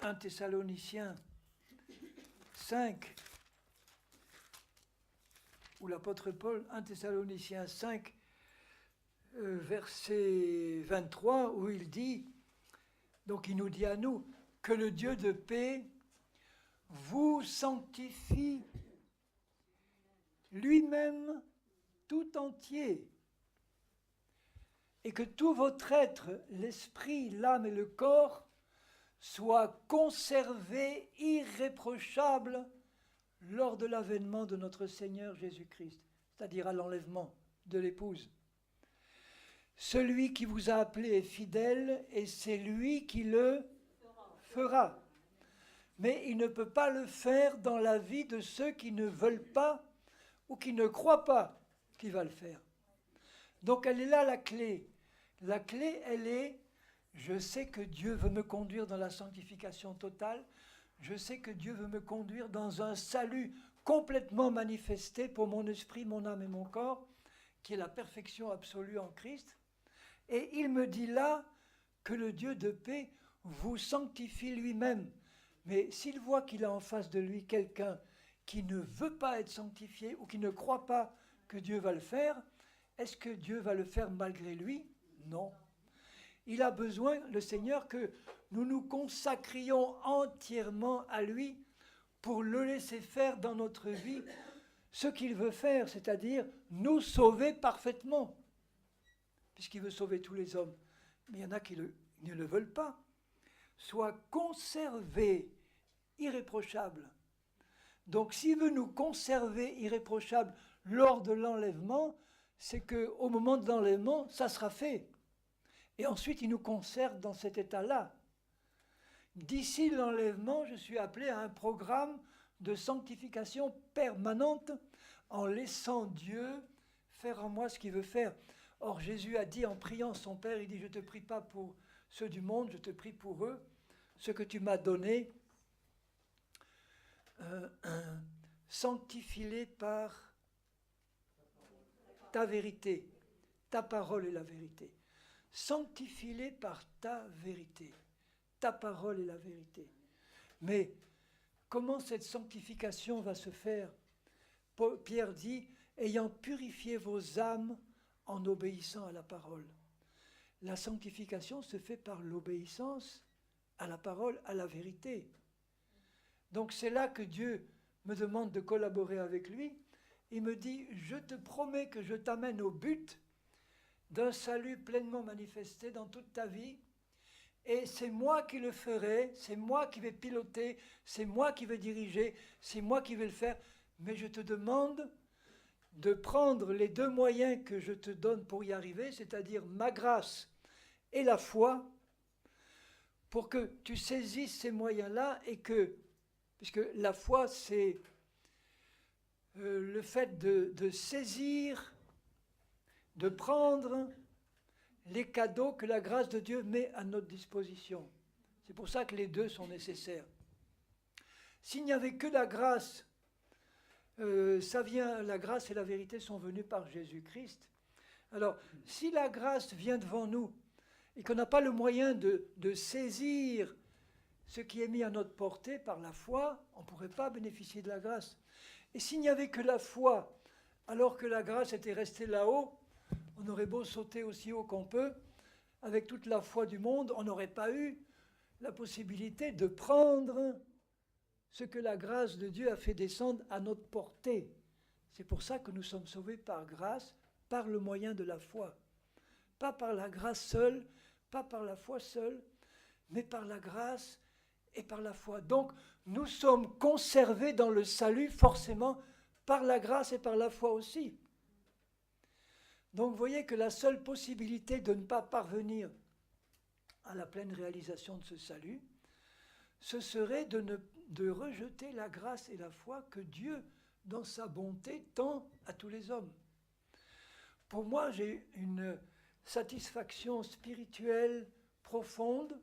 1 Thessaloniciens 5, où l'apôtre Paul, 1 Thessaloniciens 5, verset 23, où il dit, donc il nous dit à nous, que le Dieu de paix vous sanctifie lui-même tout entier, et que tout votre être, l'esprit, l'âme et le corps, soient conservés irréprochables lors de l'avènement de notre Seigneur Jésus-Christ, c'est-à-dire à l'enlèvement de l'épouse. Celui qui vous a appelé est fidèle et c'est lui qui le fera. Mais il ne peut pas le faire dans la vie de ceux qui ne veulent pas ou qui ne croient pas qu'il va le faire. Donc elle est là la clé. La clé, elle est, je sais que Dieu veut me conduire dans la sanctification totale, je sais que Dieu veut me conduire dans un salut complètement manifesté pour mon esprit, mon âme et mon corps, qui est la perfection absolue en Christ. Et il me dit là que le Dieu de paix vous sanctifie lui-même. Mais s'il voit qu'il a en face de lui quelqu'un qui ne veut pas être sanctifié ou qui ne croit pas que Dieu va le faire, est-ce que Dieu va le faire malgré lui? Non. Il a besoin, le Seigneur, que nous nous consacrions entièrement à lui pour le laisser faire dans notre vie ce qu'il veut faire, c'est-à-dire nous sauver parfaitement, puisqu'il veut sauver tous les hommes. Mais il y en a qui ne le veulent pas. Soit conservé irréprochable. Donc s'il veut nous conserver irréprochables lors de l'enlèvement, c'est qu'au moment de l'enlèvement, ça sera fait. Et ensuite, il nous conserve dans cet état-là. D'ici l'enlèvement, je suis appelé à un programme de sanctification permanente en laissant Dieu faire en moi ce qu'il veut faire. Or, Jésus a dit en priant son Père, il dit « Je ne te prie pas pour ceux du monde, je te prie pour eux, ce que tu m'as donné, sanctifie-les par ta vérité. Ta parole est la vérité. Sanctifie-les par ta vérité. Ta parole est la vérité. » Mais comment cette sanctification va se faire? Pierre dit « Ayant purifié vos âmes en obéissant à la parole. » La sanctification se fait par l'obéissance à la parole, à la vérité. Donc c'est là que Dieu me demande de collaborer avec lui. Il me dit, je te promets que je t'amène au but d'un salut pleinement manifesté dans toute ta vie. Et c'est moi qui le ferai, c'est moi qui vais piloter, c'est moi qui vais diriger, c'est moi qui vais le faire. Mais je te demande de prendre les deux moyens que je te donne pour y arriver, c'est-à-dire ma grâce et la foi, pour que tu saisisses ces moyens-là et que, puisque la foi, c'est le fait de saisir, de prendre les cadeaux que la grâce de Dieu met à notre disposition. C'est pour ça que les deux sont nécessaires. S'il n'y avait que la grâce, la grâce et la vérité sont venues par Jésus-Christ. Alors, si la grâce vient devant nous et qu'on n'a pas le moyen de saisir ce qui est mis à notre portée par la foi, on ne pourrait pas bénéficier de la grâce. Et s'il n'y avait que la foi, alors que la grâce était restée là-haut, on aurait beau sauter aussi haut qu'on peut, avec toute la foi du monde, on n'aurait pas eu la possibilité de prendre ce que la grâce de Dieu a fait descendre à notre portée. C'est pour ça que nous sommes sauvés par grâce, par le moyen de la foi. Pas par la grâce seule, pas par la foi seule, mais par la grâce et par la foi. Donc, nous sommes conservés dans le salut, forcément, par la grâce et par la foi aussi. Donc, vous voyez que la seule possibilité de ne pas parvenir à la pleine réalisation de ce salut, ce serait de rejeter la grâce et la foi que Dieu, dans sa bonté, tend à tous les hommes. Pour moi, j'ai une satisfaction spirituelle profonde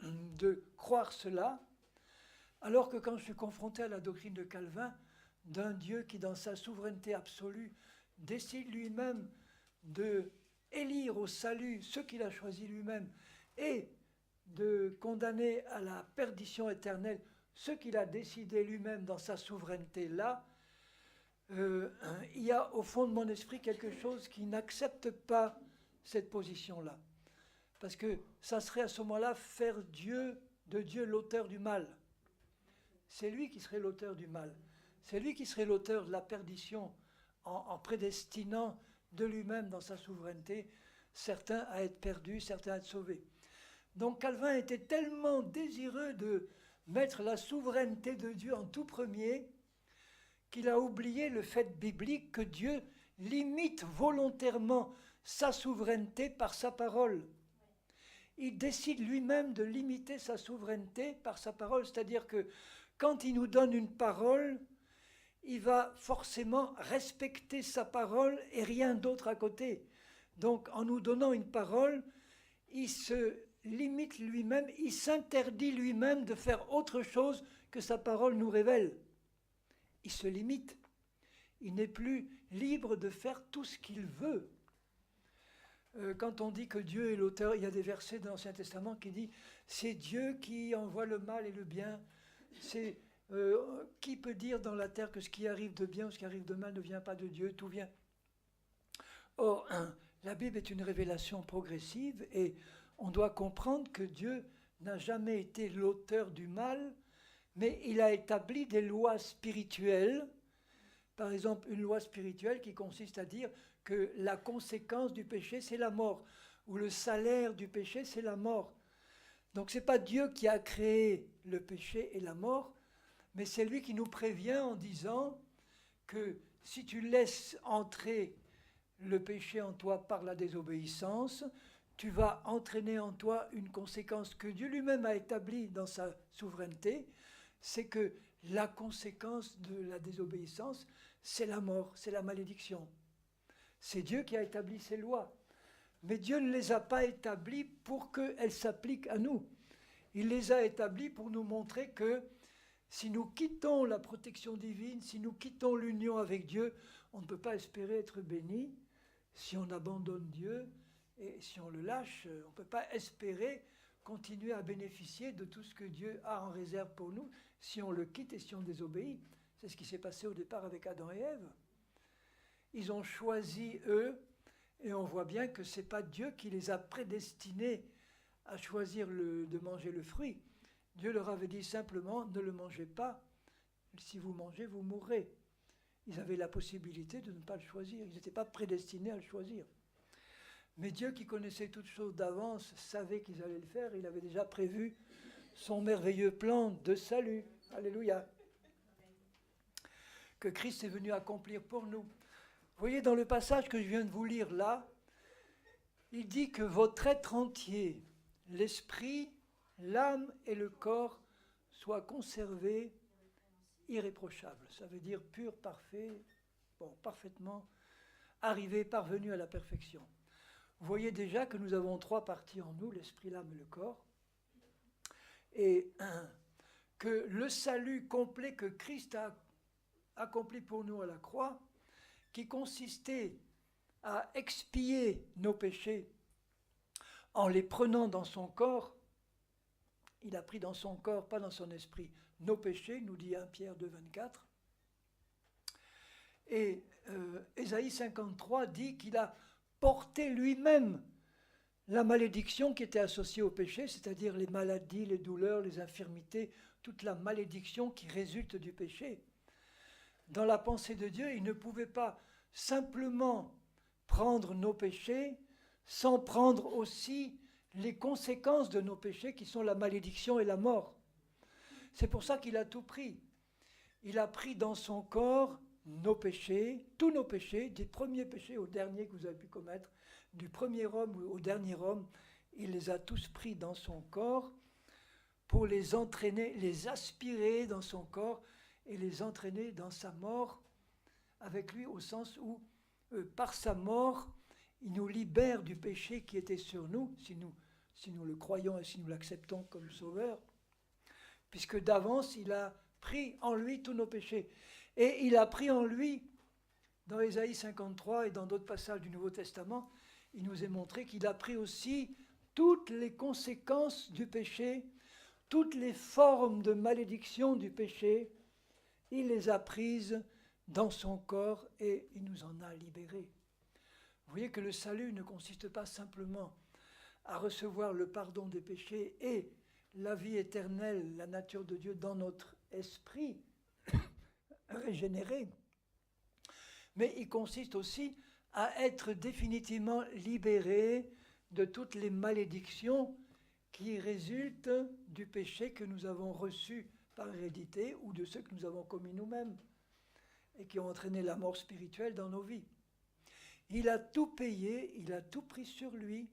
de croire cela, alors que quand je suis confronté à la doctrine de Calvin, d'un Dieu qui, dans sa souveraineté absolue, décide lui-même de élire au salut ceux qu'il a choisis lui-même et de condamner à la perdition éternelle ceux qu'il a décidé lui-même dans sa souveraineté là, il y a au fond de mon esprit quelque chose qui n'accepte pas cette position-là. Parce que ça serait à ce moment-là faire Dieu de Dieu l'auteur du mal. C'est lui qui serait l'auteur du mal. C'est lui qui serait l'auteur de la perdition en prédestinant de lui-même dans sa souveraineté certains à être perdus, certains à être sauvés. Donc Calvin était tellement désireux de mettre la souveraineté de Dieu en tout premier qu'il a oublié le fait biblique que Dieu limite volontairement sa souveraineté par sa parole. Il décide lui-même de limiter sa souveraineté par sa parole, c'est-à-dire que quand il nous donne une parole, il va forcément respecter sa parole et rien d'autre à côté. Donc en nous donnant une parole, il se limite lui-même, il s'interdit lui-même de faire autre chose que sa parole nous révèle. Il se limite. Il n'est plus libre de faire tout ce qu'il veut. Quand on dit que Dieu est l'auteur, il y a des versets dans l'Ancien Testament qui disent « c'est Dieu qui envoie le mal et le bien ». C'est qui peut dire dans la terre que ce qui arrive de bien ou ce qui arrive de mal ne vient pas de Dieu, tout vient. Or, la Bible est une révélation progressive et on doit comprendre que Dieu n'a jamais été l'auteur du mal, mais il a établi des lois spirituelles. Par exemple, une loi spirituelle qui consiste à dire que la conséquence du péché, c'est la mort, ou le salaire du péché, c'est la mort. Donc ce n'est pas Dieu qui a créé le péché et la mort, mais c'est lui qui nous prévient en disant que si tu laisses entrer le péché en toi par la désobéissance, tu vas entraîner en toi une conséquence que Dieu lui-même a établie dans sa souveraineté, c'est que la conséquence de la désobéissance, c'est la mort, c'est la malédiction. C'est Dieu qui a établi ces lois. Mais Dieu ne les a pas établies pour qu'elles s'appliquent à nous. Il les a établies pour nous montrer que si nous quittons la protection divine, si nous quittons l'union avec Dieu, on ne peut pas espérer être béni. Si on abandonne Dieu et si on le lâche, on ne peut pas espérer continuer à bénéficier de tout ce que Dieu a en réserve pour nous si on le quitte et si on désobéit. C'est ce qui s'est passé au départ avec Adam et Ève. Ils ont choisi eux, et on voit bien que ce n'est pas Dieu qui les a prédestinés à choisir de manger le fruit. Dieu leur avait dit simplement, ne le mangez pas, si vous mangez, vous mourrez. Ils avaient la possibilité de ne pas le choisir, ils n'étaient pas prédestinés à le choisir. Mais Dieu qui connaissait toutes choses d'avance, savait qu'ils allaient le faire, il avait déjà prévu son merveilleux plan de salut. Alléluia. Que Christ est venu accomplir pour nous. Vous voyez, dans le passage que je viens de vous lire là, il dit que votre être entier, l'esprit, l'âme et le corps soient conservés irréprochables. Ça veut dire pur, parfait, parfaitement arrivé, parvenu à la perfection. Vous voyez déjà que nous avons trois parties en nous, l'esprit, l'âme et le corps. Et que le salut complet que Christ a accompli pour nous à la croix, qui consistait à expier nos péchés en les prenant dans son corps, il a pris dans son corps, pas dans son esprit, nos péchés, nous dit 1 Pierre 2, 24. Et Ésaïe 53 dit qu'il a porté lui-même la malédiction qui était associée au péché, c'est-à-dire les maladies, les douleurs, les infirmités, toute la malédiction qui résulte du péché. Dans la pensée de Dieu, il ne pouvait pas simplement prendre nos péchés sans prendre aussi les conséquences de nos péchés qui sont la malédiction et la mort. C'est pour ça qu'il a tout pris. Il a pris dans son corps nos péchés, tous nos péchés, des premiers péchés au dernier que vous avez pu commettre, du premier homme au dernier homme, il les a tous pris dans son corps pour les entraîner, les aspirer dans son corps et les entraîner dans sa mort avec lui, au sens où, par sa mort, il nous libère du péché qui était sur nous, si nous le croyons et si nous l'acceptons comme sauveur, puisque d'avance, il a pris en lui tous nos péchés. Et il a pris en lui, dans Ésaïe 53 et dans d'autres passages du Nouveau Testament, il nous est montré qu'il a pris aussi toutes les conséquences du péché, toutes les formes de malédiction du péché, il les a prises dans son corps et il nous en a libérés. Vous voyez que le salut ne consiste pas simplement à recevoir le pardon des péchés et la vie éternelle, la nature de Dieu dans notre esprit régénéré, mais il consiste aussi à être définitivement libéré de toutes les malédictions qui résultent du péché que nous avons reçu par hérédité ou de ceux que nous avons commis nous-mêmes et qui ont entraîné la mort spirituelle dans nos vies. Il a tout payé, il a tout pris sur lui,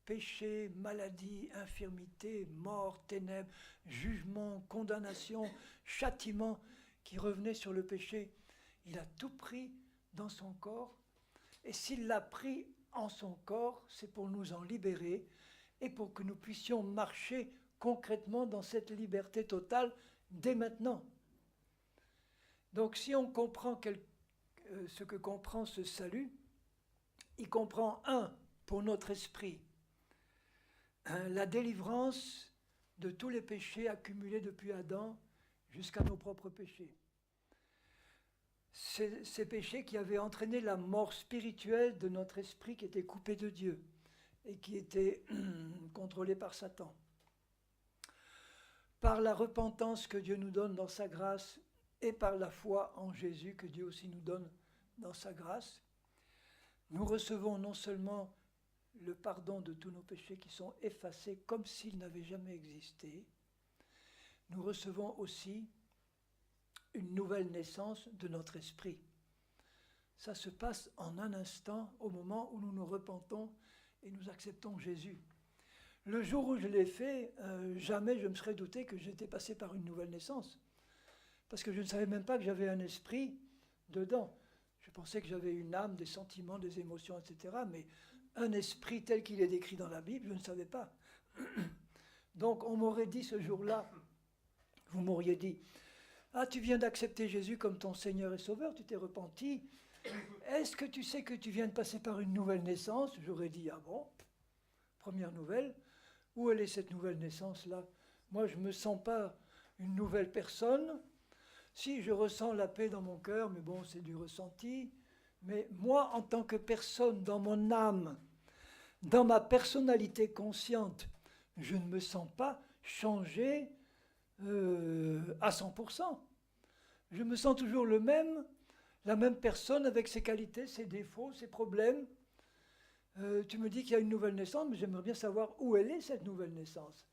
péché, maladie, infirmité, mort, ténèbres, jugement, condamnation, châtiment qui revenaient sur le péché. Il a tout pris dans son corps, et s'il l'a pris en son corps, c'est pour nous en libérer et pour que nous puissions marcher concrètement dans cette liberté totale dès maintenant. Donc si on comprend ce que comprend ce salut, il comprend pour notre esprit, la délivrance de tous les péchés accumulés depuis Adam jusqu'à nos propres péchés. Ces péchés qui avaient entraîné la mort spirituelle de notre esprit qui était coupé de Dieu et qui était contrôlé par Satan. Par la repentance que Dieu nous donne dans sa grâce et par la foi en Jésus que Dieu aussi nous donne dans sa grâce, nous recevons non seulement le pardon de tous nos péchés qui sont effacés comme s'ils n'avaient jamais existé, nous recevons aussi une nouvelle naissance de notre esprit. Ça se passe en un instant au moment où nous nous repentons et nous acceptons Jésus. Le jour où je l'ai fait, jamais je me serais douté que j'étais passé par une nouvelle naissance. Parce que je ne savais même pas que j'avais un esprit dedans. Je pensais que j'avais une âme, des sentiments, des émotions, etc. Mais un esprit tel qu'il est décrit dans la Bible, je ne savais pas. Donc on m'aurait dit ce jour-là, vous m'auriez dit, ah, tu viens d'accepter Jésus comme ton Seigneur et Sauveur, tu t'es repenti. Est-ce que tu sais que tu viens de passer par une nouvelle naissance? J'aurais dit, ah bon, première nouvelle. Où elle est cette nouvelle naissance-là? Moi, je ne me sens pas une nouvelle personne. Si, je ressens la paix dans mon cœur, mais bon, c'est du ressenti. Mais moi, en tant que personne, dans mon âme, dans ma personnalité consciente, je ne me sens pas changé à 100%. Je me sens toujours la même personne avec ses qualités, ses défauts, ses problèmes. Tu me dis qu'il y a une nouvelle naissance, mais j'aimerais bien savoir où elle est, cette nouvelle naissance.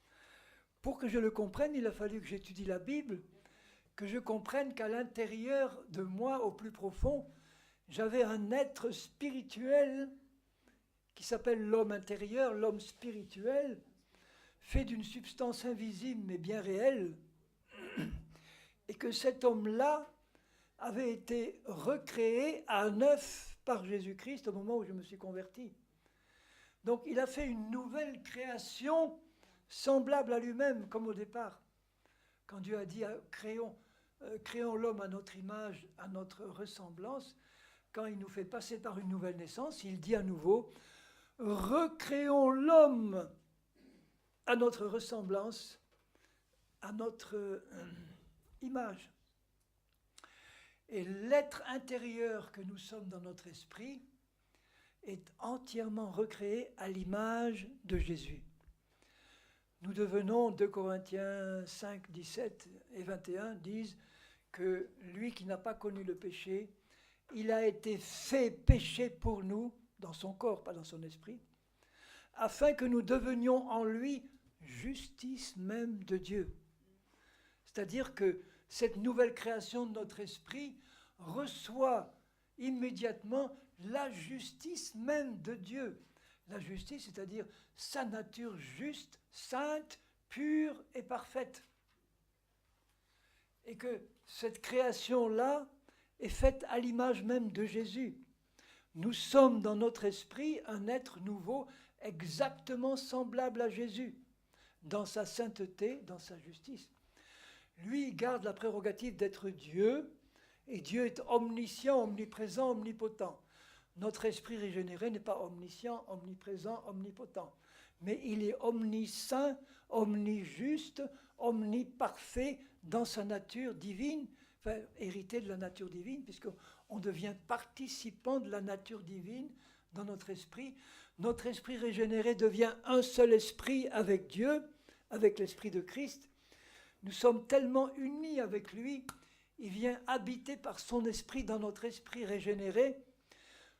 Pour que je le comprenne, il a fallu que j'étudie la Bible, que je comprenne qu'à l'intérieur de moi, au plus profond, j'avais un être spirituel qui s'appelle l'homme intérieur, l'homme spirituel, fait d'une substance invisible mais bien réelle, et que cet homme-là avait été recréé à neuf par Jésus-Christ au moment où je me suis converti. Donc il a fait une nouvelle création semblable à lui-même, comme au départ. Quand Dieu a dit créons l'homme à notre image, à notre ressemblance, quand il nous fait passer par une nouvelle naissance, il dit à nouveau recréons l'homme à notre ressemblance, à notre image. Et l'être intérieur que nous sommes dans notre esprit est entièrement recréé à l'image de Jésus. Nous devenons, 2 Corinthiens 5, 17 et 21 disent que lui qui n'a pas connu le péché, il a été fait péché pour nous, dans son corps, pas dans son esprit, afin que nous devenions en lui justice même de Dieu. C'est-à-dire que cette nouvelle création de notre esprit reçoit immédiatement la justice même de Dieu. La justice, c'est-à-dire sa nature juste, sainte, pure et parfaite. Et que cette création-là est faite à l'image même de Jésus. Nous sommes dans notre esprit un être nouveau, exactement semblable à Jésus, dans sa sainteté, dans sa justice. Lui, il garde la prérogative d'être Dieu, et Dieu est omniscient, omniprésent, omnipotent. Notre esprit régénéré n'est pas omniscient, omniprésent, omnipotent, mais il est omniscient, omnijuste, omniparfait dans sa nature divine, enfin, hérité de la nature divine, puisqu'on devient participant de la nature divine dans notre esprit. Notre esprit régénéré devient un seul esprit avec Dieu, avec l'Esprit de Christ, nous sommes tellement unis avec lui, il vient habiter par son esprit dans notre esprit régénéré.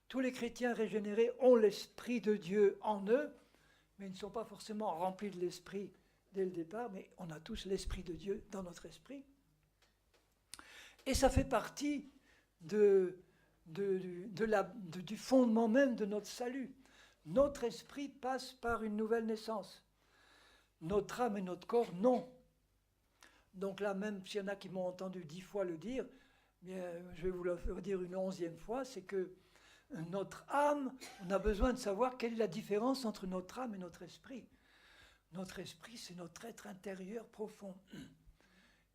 Tous les chrétiens régénérés ont l'Esprit de Dieu en eux, mais ils ne sont pas forcément remplis de l'Esprit dès le départ, mais on a tous l'Esprit de Dieu dans notre esprit. Et ça fait partie du fondement même de notre salut. Notre esprit passe par une nouvelle naissance. Notre âme et notre corps, non. Donc là, même s'il y en a qui m'ont entendu 10 fois le dire, bien, je vais vous le dire une 11e fois, c'est que notre âme, on a besoin de savoir quelle est la différence entre notre âme et notre esprit. Notre esprit, c'est notre être intérieur profond.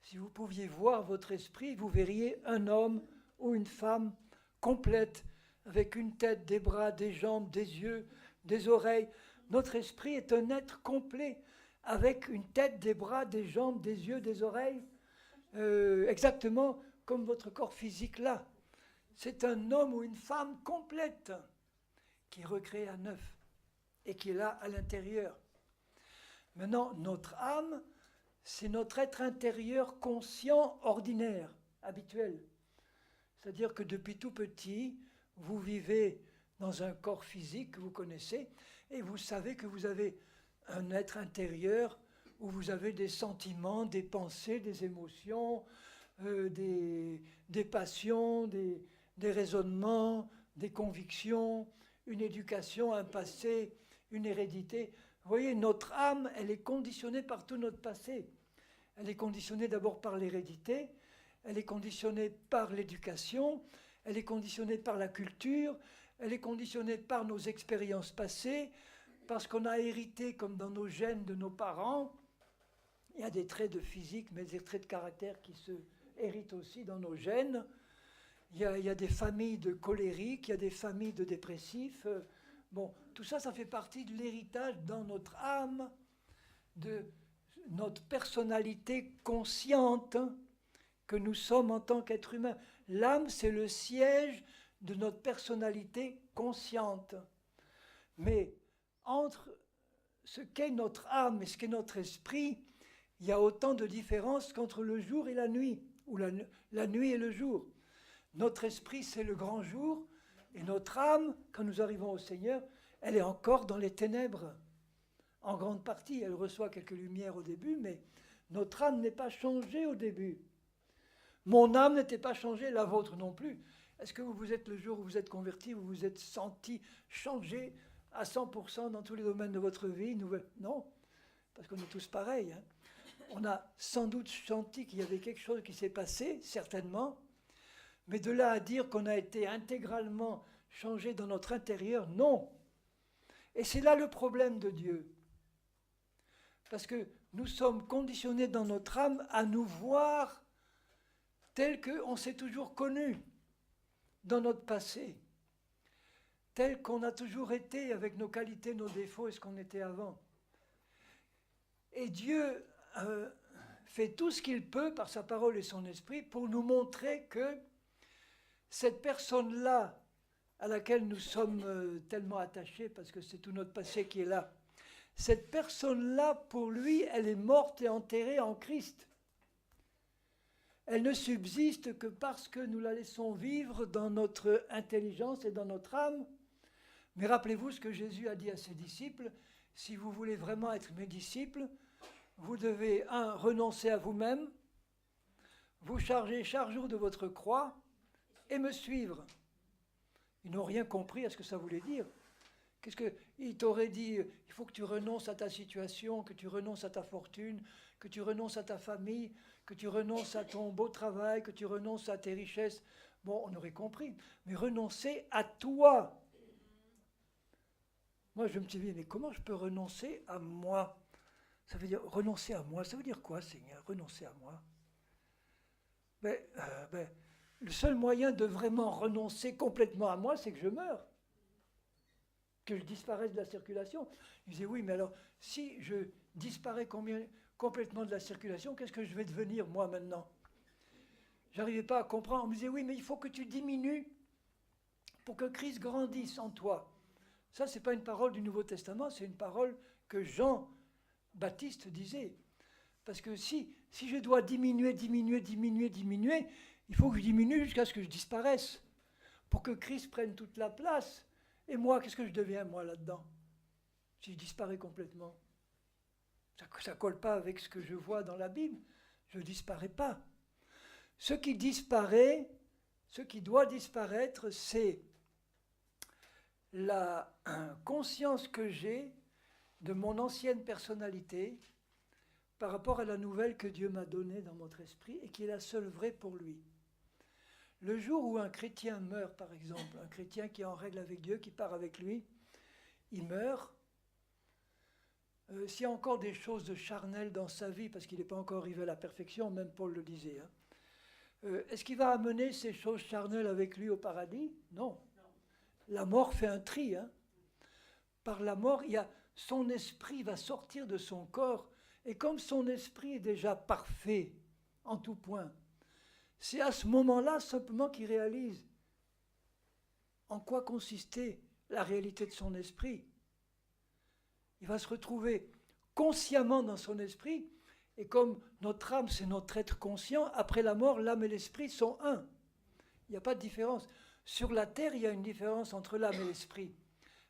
Si vous pouviez voir votre esprit, vous verriez un homme ou une femme complète, avec une tête, des bras, des jambes, des yeux, des oreilles. Notre esprit est un être complet, avec une tête, des bras, des jambes, des yeux, des oreilles, exactement comme votre corps physique là. C'est un homme ou une femme complète qui est recréé à neuf et qui est là à l'intérieur. Maintenant, notre âme, c'est notre être intérieur conscient, ordinaire, habituel. C'est-à-dire que depuis tout petit, vous vivez dans un corps physique que vous connaissez et vous savez que vous avez un être intérieur où vous avez des sentiments, des pensées, des émotions, des passions, des raisonnements, des convictions, une éducation, un passé, une hérédité. Vous voyez, notre âme, elle est conditionnée par tout notre passé. Elle est conditionnée d'abord par l'hérédité, elle est conditionnée par l'éducation, elle est conditionnée par la culture, elle est conditionnée par nos expériences passées, parce qu'on a hérité, comme dans nos gènes de nos parents. Il y a des traits de physique, mais des traits de caractère qui se héritent aussi dans nos gènes. Il y a des familles de colériques, il y a des familles de dépressifs. Bon, tout ça, ça fait partie de l'héritage dans notre âme, de notre personnalité consciente que nous sommes en tant qu'être humain. L'âme, c'est le siège de notre personnalité consciente. Mais entre ce qu'est notre âme et ce qu'est notre esprit, il y a autant de différences qu'entre le jour et la nuit, ou la nuit et le jour. Notre esprit, c'est le grand jour, et notre âme, quand nous arrivons au Seigneur, elle est encore dans les ténèbres. En grande partie, elle reçoit quelques lumières au début, mais notre âme n'est pas changée au début. Mon âme n'était pas changée, la vôtre non plus. Est-ce que vous êtes, le jour où vous êtes converti, vous vous êtes senti changé à 100% dans tous les domaines de votre vie? Non, parce qu'on est tous pareils. Hein. On a sans doute senti qu'il y avait quelque chose qui s'est passé, certainement, mais de là à dire qu'on a été intégralement changé dans notre intérieur, non. Et c'est là le problème de Dieu. Parce que nous sommes conditionnés dans notre âme à nous voir tel qu'on s'est toujours connu dans notre passé, tel qu'on a toujours été avec nos qualités, nos défauts et ce qu'on était avant. Et Dieu fait tout ce qu'il peut par sa parole et son esprit pour nous montrer que cette personne-là, à laquelle nous sommes tellement attachés, parce que c'est tout notre passé qui est là, cette personne-là, pour lui, elle est morte et enterrée en Christ. Elle ne subsiste que parce que nous la laissons vivre dans notre intelligence et dans notre âme. Mais rappelez-vous ce que Jésus a dit à ses disciples, si vous voulez vraiment être mes disciples, vous devez, renoncer à vous-même, vous charger chaque jour de votre croix et me suivre. Ils n'ont rien compris à ce que ça voulait dire. Qu'est-ce qu'il t'aurait dit? Il faut que tu renonces à ta situation, que tu renonces à ta fortune, que tu renonces à ta famille, que tu renonces à ton beau travail, que tu renonces à tes richesses. Bon, on aurait compris. Mais renoncer à toi. Moi, je me suis dit, mais comment je peux renoncer à moi? Ça veut dire renoncer à moi. Ça veut dire quoi, Seigneur, renoncer à moi? Le seul moyen de vraiment renoncer complètement à moi, c'est que je meure. Que je disparaisse de la circulation. Il disait, oui, mais alors, si je disparais complètement de la circulation, qu'est-ce que je vais devenir, moi, maintenant? J'arrivais pas à comprendre. On me disait, oui, mais il faut que tu diminues pour que Christ grandisse en toi. Ça, ce n'est pas une parole du Nouveau Testament, c'est une parole que Jean Baptiste disait. Parce que si je dois diminuer, il faut que je diminue jusqu'à ce que je disparaisse, pour que Christ prenne toute la place. Et moi, qu'est-ce que je deviens, moi, là-dedans, si je disparais complètement? Ça ne colle pas avec ce que je vois dans la Bible. Je ne disparais pas. Ce qui disparaît, ce qui doit disparaître, c'est la conscience que j'ai de mon ancienne personnalité par rapport à la nouvelle que Dieu m'a donnée dans notre esprit et qui est la seule vraie pour lui. Le jour où un chrétien meurt, par exemple, un chrétien qui est en règle avec Dieu, qui part avec lui, il meurt. S'il y a encore des choses de charnel dans sa vie, parce qu'il n'est pas encore arrivé à la perfection, même Paul le disait, est-ce qu'il va amener ces choses charnelles avec lui au paradis? Non. La mort fait un tri. Par la mort, son esprit va sortir de son corps. Et comme son esprit est déjà parfait en tout point, c'est à ce moment-là simplement qu'il réalise en quoi consistait la réalité de son esprit. Il va se retrouver consciemment dans son esprit. Et comme notre âme, c'est notre être conscient, après la mort, l'âme et l'esprit sont un. Il n'y a pas de différence. Sur la terre, il y a une différence entre l'âme et l'esprit.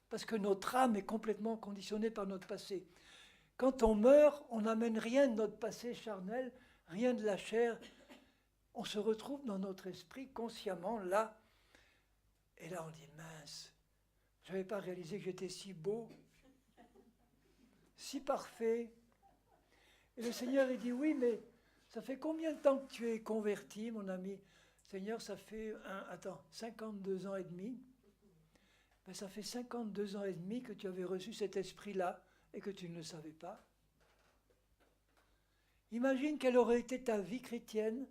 Parce que notre âme est complètement conditionnée par notre passé. Quand on meurt, on n'amène rien de notre passé charnel, rien de la chair. On se retrouve dans notre esprit consciemment là. Et là, on dit, mince, je n'avais pas réalisé que j'étais si beau, si parfait. Et le Seigneur, il dit, oui, mais ça fait combien de temps que tu es converti, mon ami? Seigneur, ça fait 52 ans et demi. Ben, ça fait 52 ans et demi que tu avais reçu cet esprit-là et que tu ne le savais pas. Imagine quelle aurait été ta vie chrétienne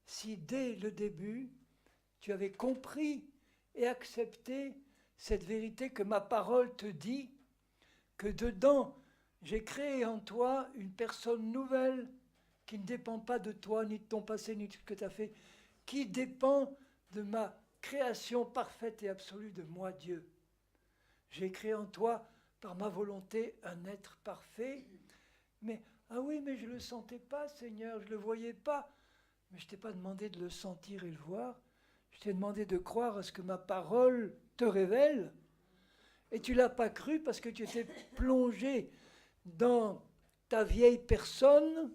si dès le début, tu avais compris et accepté cette vérité que ma parole te dit, que dedans, j'ai créé en toi une personne nouvelle qui ne dépend pas de toi, ni de ton passé, ni de ce que tu as fait, qui dépend de ma création parfaite et absolue de moi, Dieu. J'ai créé en toi, par ma volonté, un être parfait. Mais, ah oui, mais je ne le sentais pas, Seigneur, je ne le voyais pas. Mais je ne t'ai pas demandé de le sentir et le voir. Je t'ai demandé de croire à ce que ma parole te révèle. Et tu ne l'as pas cru parce que tu étais plongé dans ta vieille personne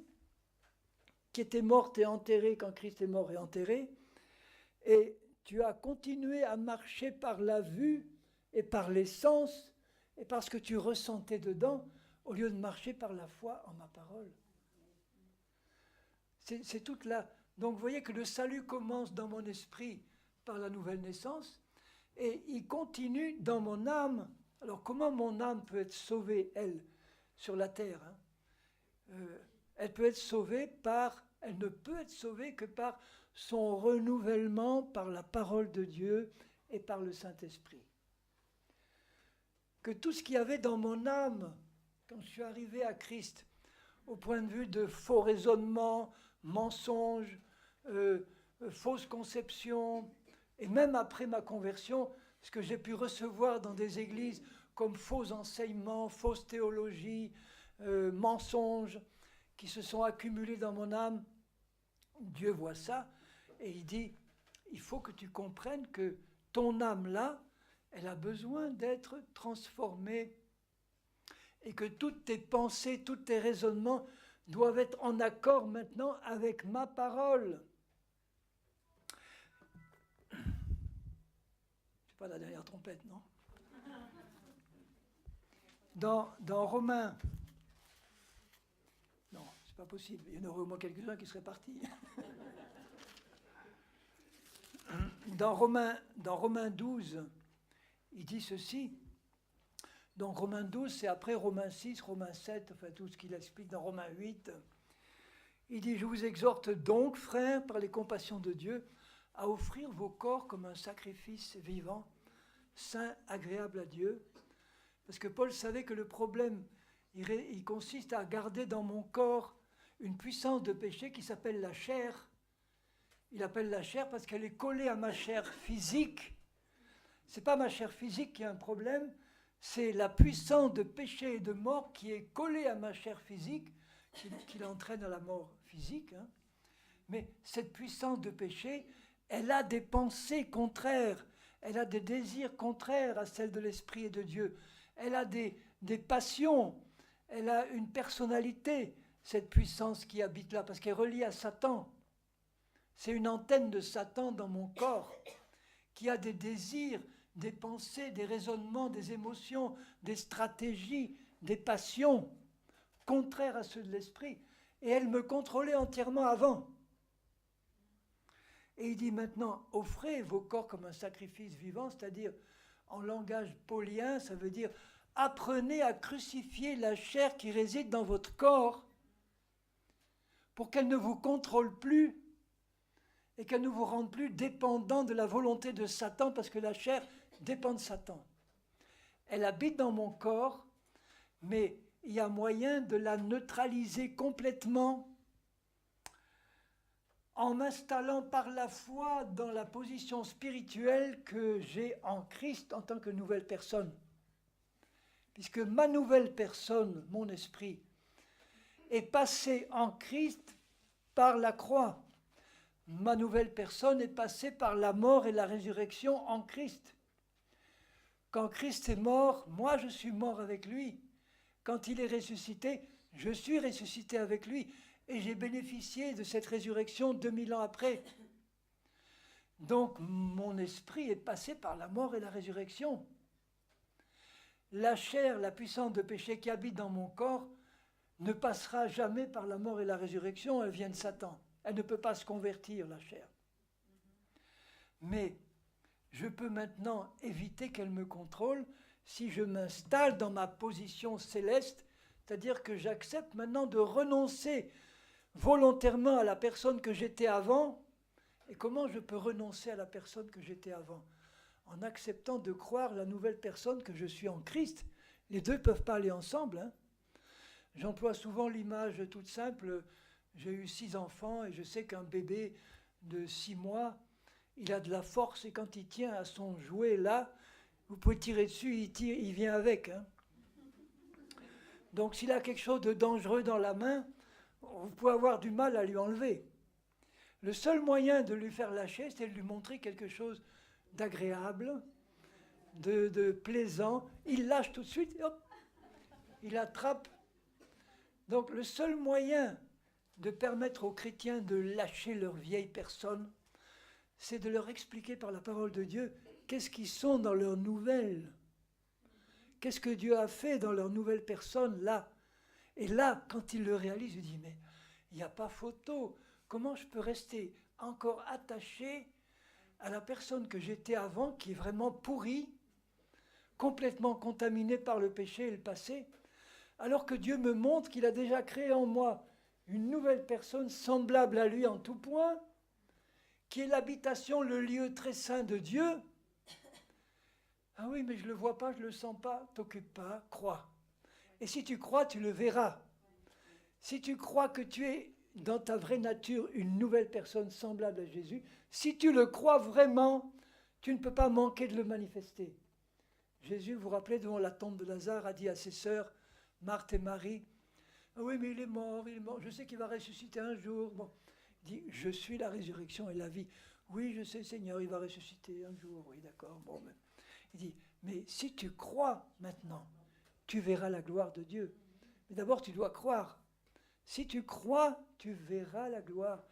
qui était morte et enterrée quand Christ est mort et enterré. Et tu as continué à marcher par la vue et par les sens et par ce que tu ressentais dedans au lieu de marcher par la foi en ma parole. C'est toute la... Donc vous voyez que le salut commence dans mon esprit par la nouvelle naissance et il continue dans mon âme. Alors comment mon âme peut être sauvée, elle, sur la terre, elle peut être sauvée elle ne peut être sauvée que par son renouvellement par la parole de Dieu et par le Saint-Esprit. Que tout ce qu'il y avait dans mon âme, quand je suis arrivé à Christ, au point de vue de faux raisonnements, mensonges, fausses conceptions, et même après ma conversion, ce que j'ai pu recevoir dans des églises comme faux enseignements, fausses théologies, mensonges, qui se sont accumulés dans mon âme, Dieu voit ça, et il dit, il faut que tu comprennes que ton âme-là, elle a besoin d'être transformée, et que toutes tes pensées, tous tes raisonnements doivent être en accord maintenant avec ma parole. C'est pas la dernière trompette, non? Dans Romains, non, c'est pas possible, il y en aurait au moins quelques-uns qui seraient partis. Dans Romains 12, il dit ceci. Donc Romains 12, c'est après Romains 6, Romains 7, enfin tout ce qu'il explique dans Romains 8. Il dit, je vous exhorte donc, frères, par les compassions de Dieu, à offrir vos corps comme un sacrifice vivant, saint, agréable à Dieu. Parce que Paul savait que le problème, il consiste à garder dans mon corps une puissance de péché qui s'appelle la chair. Il appelle la chair parce qu'elle est collée à ma chair physique. Ce n'est pas ma chair physique qui a un problème, c'est la puissance de péché et de mort qui est collée à ma chair physique, qui l'entraîne à la mort physique. Hein. Mais cette puissance de péché, elle a des pensées contraires, elle a des désirs contraires à celles de l'Esprit et de Dieu. Elle a des passions, elle a une personnalité, cette puissance qui habite là, parce qu'elle est reliée à Satan. C'est une antenne de Satan dans mon corps, qui a des désirs, des pensées, des raisonnements, des émotions, des stratégies, des passions contraires à ceux de l'esprit. Et elle me contrôlait entièrement avant. Et il dit maintenant, offrez vos corps comme un sacrifice vivant, c'est-à-dire en langage paulien, ça veut dire apprenez à crucifier la chair qui réside dans votre corps pour qu'elle ne vous contrôle plus et qu'elle ne vous rende plus dépendant de la volonté de Satan, parce que la chair dépend de Satan. Elle habite dans mon corps, mais il y a moyen de la neutraliser complètement en m'installant par la foi dans la position spirituelle que j'ai en Christ en tant que nouvelle personne. Puisque ma nouvelle personne, mon esprit, est passé en Christ par la croix. Ma nouvelle personne est passée par la mort et la résurrection en Christ. Quand Christ est mort, moi je suis mort avec lui. Quand il est ressuscité, je suis ressuscité avec lui. Et j'ai bénéficié de cette résurrection 2000 ans après. Donc mon esprit est passé par la mort et la résurrection. La chair, la puissance de péché qui habite dans mon corps, ne passera jamais par la mort et la résurrection, elle vient de Satan. Elle ne peut pas se convertir, la chair. Mais je peux maintenant éviter qu'elle me contrôle si je m'installe dans ma position céleste, c'est-à-dire que j'accepte maintenant de renoncer volontairement à la personne que j'étais avant. Et comment je peux renoncer à la personne que j'étais avant? En acceptant de croire la nouvelle personne que je suis en Christ. Les deux ne peuvent pas aller ensemble. Hein. J'emploie souvent l'image toute simple. J'ai eu 6 enfants et je sais qu'un bébé de 6 mois, il a de la force et quand il tient à son jouet là, vous pouvez tirer dessus, il vient avec. Hein. Donc s'il a quelque chose de dangereux dans la main, vous pouvez avoir du mal à lui enlever. Le seul moyen de lui faire lâcher, c'est de lui montrer quelque chose d'agréable, de plaisant. Il lâche tout de suite, et hop, il attrape. Donc le seul moyen de permettre aux chrétiens de lâcher leur vieille personne, c'est de leur expliquer par la parole de Dieu qu'est-ce qu'ils sont dans leur nouvelle. Qu'est-ce que Dieu a fait dans leur nouvelle personne là. Et là, quand ils le réalisent, ils disent, mais il n'y a pas photo. Comment je peux rester encore attaché à la personne que j'étais avant, qui est vraiment pourrie, complètement contaminée par le péché et le passé, alors que Dieu me montre qu'il a déjà créé en moi une nouvelle personne semblable à lui en tout point, qui est l'habitation, le lieu très saint de Dieu. Ah oui, mais je ne le vois pas, je ne le sens pas, t'occupe pas, crois. Et si tu crois, tu le verras. Si tu crois que tu es dans ta vraie nature une nouvelle personne semblable à Jésus, si tu le crois vraiment, tu ne peux pas manquer de le manifester. Jésus, vous vous rappelez, devant la tombe de Lazare, a dit à ses sœurs, Marthe et Marie, « Ah oui, mais il est mort, je sais qu'il va ressusciter un jour. » Bon, il dit, « Je suis la résurrection et la vie. » Oui, je sais, Seigneur, il va ressusciter un jour, oui, d'accord. Bon, mais... Il dit, « Mais si tu crois maintenant, tu verras la gloire de Dieu. » Mais d'abord, tu dois croire. Si tu crois, tu verras la gloire.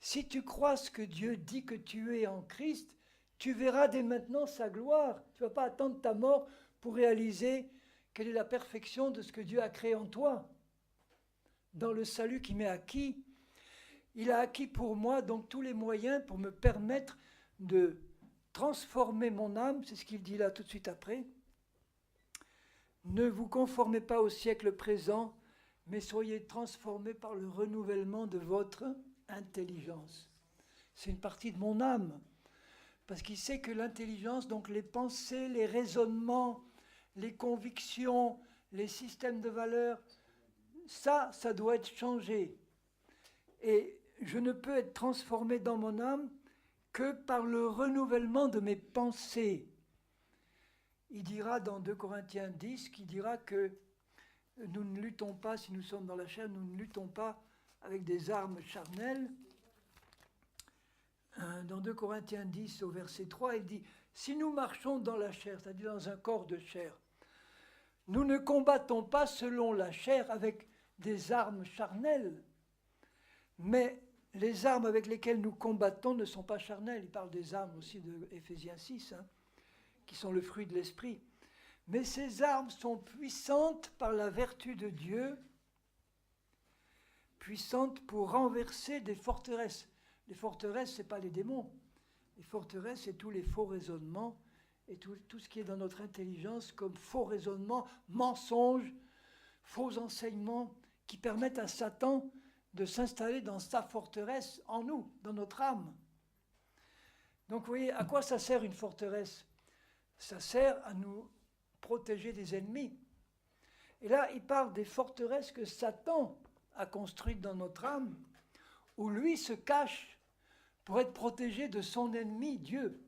Si tu crois ce que Dieu dit que tu es en Christ, tu verras dès maintenant sa gloire. Tu ne vas pas attendre ta mort pour réaliser quelle est la perfection de ce que Dieu a créé en toi. Dans le salut qu'il m'est acquis, il a acquis pour moi donc tous les moyens pour me permettre de transformer mon âme, c'est ce qu'il dit là tout de suite après. Ne vous conformez pas au siècle présent, mais soyez transformés par le renouvellement de votre intelligence. C'est une partie de mon âme, parce qu'il sait que l'intelligence, donc les pensées, les raisonnements, les convictions, les systèmes de valeurs, ça doit être changé. Et je ne peux être transformé dans mon âme que par le renouvellement de mes pensées. il dira dans 2 Corinthiens 10, qu'il dira que nous ne luttons pas, si nous sommes dans la chair, nous ne luttons pas avec des armes charnelles. Dans 2 Corinthiens 10, au verset 3, il dit « Si nous marchons dans la chair, c'est-à-dire dans un corps de chair, nous ne combattons pas selon la chair avec des armes charnelles, mais les armes avec lesquelles nous combattons ne sont pas charnelles. » Il parle des armes aussi de Éphésiens 6, qui sont le fruit de l'esprit. Mais ces armes sont puissantes par la vertu de Dieu, puissantes pour renverser des forteresses. Les forteresses, ce n'est pas les démons. Les forteresses, c'est tous les faux raisonnements et tout ce qui est dans notre intelligence comme faux raisonnements, mensonges, faux enseignements qui permettent à Satan de s'installer dans sa forteresse en nous, dans notre âme. Donc vous voyez, à quoi ça sert une forteresse? Ça sert à nous protéger des ennemis. Et là, il parle des forteresses que Satan a construites dans notre âme, où lui se cache pour être protégé de son ennemi, Dieu.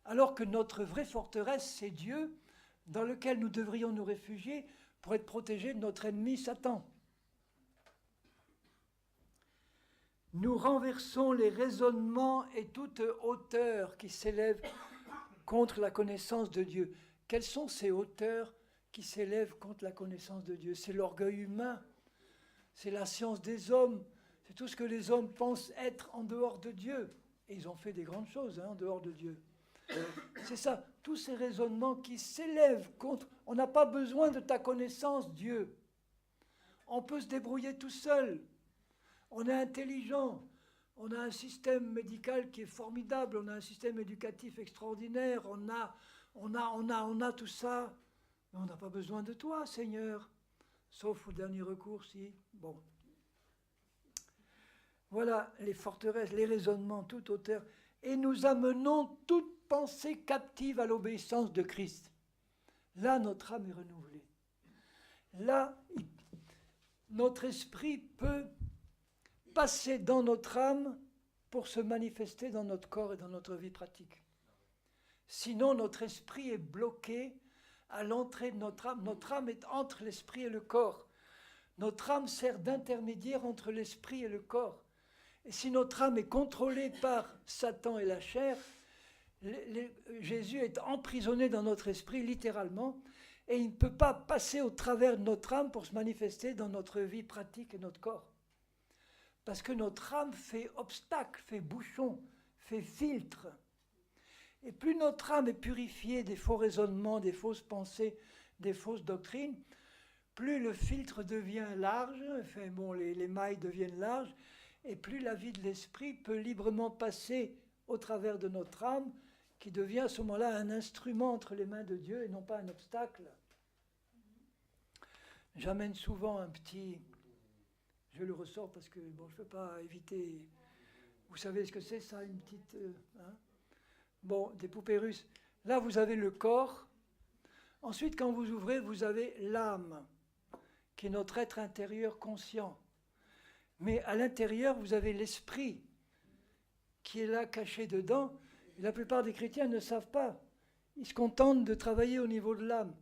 Alors que notre vraie forteresse, c'est Dieu, dans lequel nous devrions nous réfugier pour être protégés de notre ennemi, Satan. Nous renversons les raisonnements et toute hauteur qui s'élève contre la connaissance de Dieu. Quelles sont ces hauteurs qui s'élèvent contre la connaissance de Dieu? C'est l'orgueil humain, c'est la science des hommes, c'est tout ce que les hommes pensent être en dehors de Dieu. Et ils ont fait des grandes choses en dehors de Dieu. C'est ça, tous ces raisonnements qui s'élèvent contre... On n'a pas besoin de ta connaissance, Dieu. On peut se débrouiller tout seul. On est intelligent. On a un système médical qui est formidable. On a un système éducatif extraordinaire. On a tout ça. Mais on n'a pas besoin de toi, Seigneur. Sauf au dernier recours, si. Bon. Voilà les forteresses, les raisonnements, toute hauteur. Et nous amenons toute pensée captive à l'obéissance de Christ. Là, notre âme est renouvelée. Là, notre esprit peut passer dans notre âme pour se manifester dans notre corps et dans notre vie pratique. Sinon, notre esprit est bloqué à l'entrée de notre âme. Notre âme est entre l'esprit et le corps. Notre âme sert d'intermédiaire entre l'esprit et le corps. Et si notre âme est contrôlée par Satan et la chair, Jésus est emprisonné dans notre esprit, littéralement, et il ne peut pas passer au travers de notre âme pour se manifester dans notre vie pratique et notre corps. Parce que notre âme fait obstacle, fait bouchon, fait filtre. Et plus notre âme est purifiée des faux raisonnements, des fausses pensées, des fausses doctrines, plus le filtre devient large, enfin bon, les mailles deviennent larges, et plus la vie de l'esprit peut librement passer au travers de notre âme, qui devient à ce moment-là un instrument entre les mains de Dieu et non pas un obstacle. J'amène souvent un petit... Je le ressors parce que bon, je ne peux pas éviter... Vous savez ce que c'est ça, une petite... Bon, des poupées russes. Là, vous avez le corps. Ensuite, quand vous ouvrez, vous avez l'âme, qui est notre être intérieur conscient. Mais à l'intérieur, vous avez l'esprit, qui est là, caché dedans. Et la plupart des chrétiens ne savent pas. Ils se contentent de travailler au niveau de l'âme.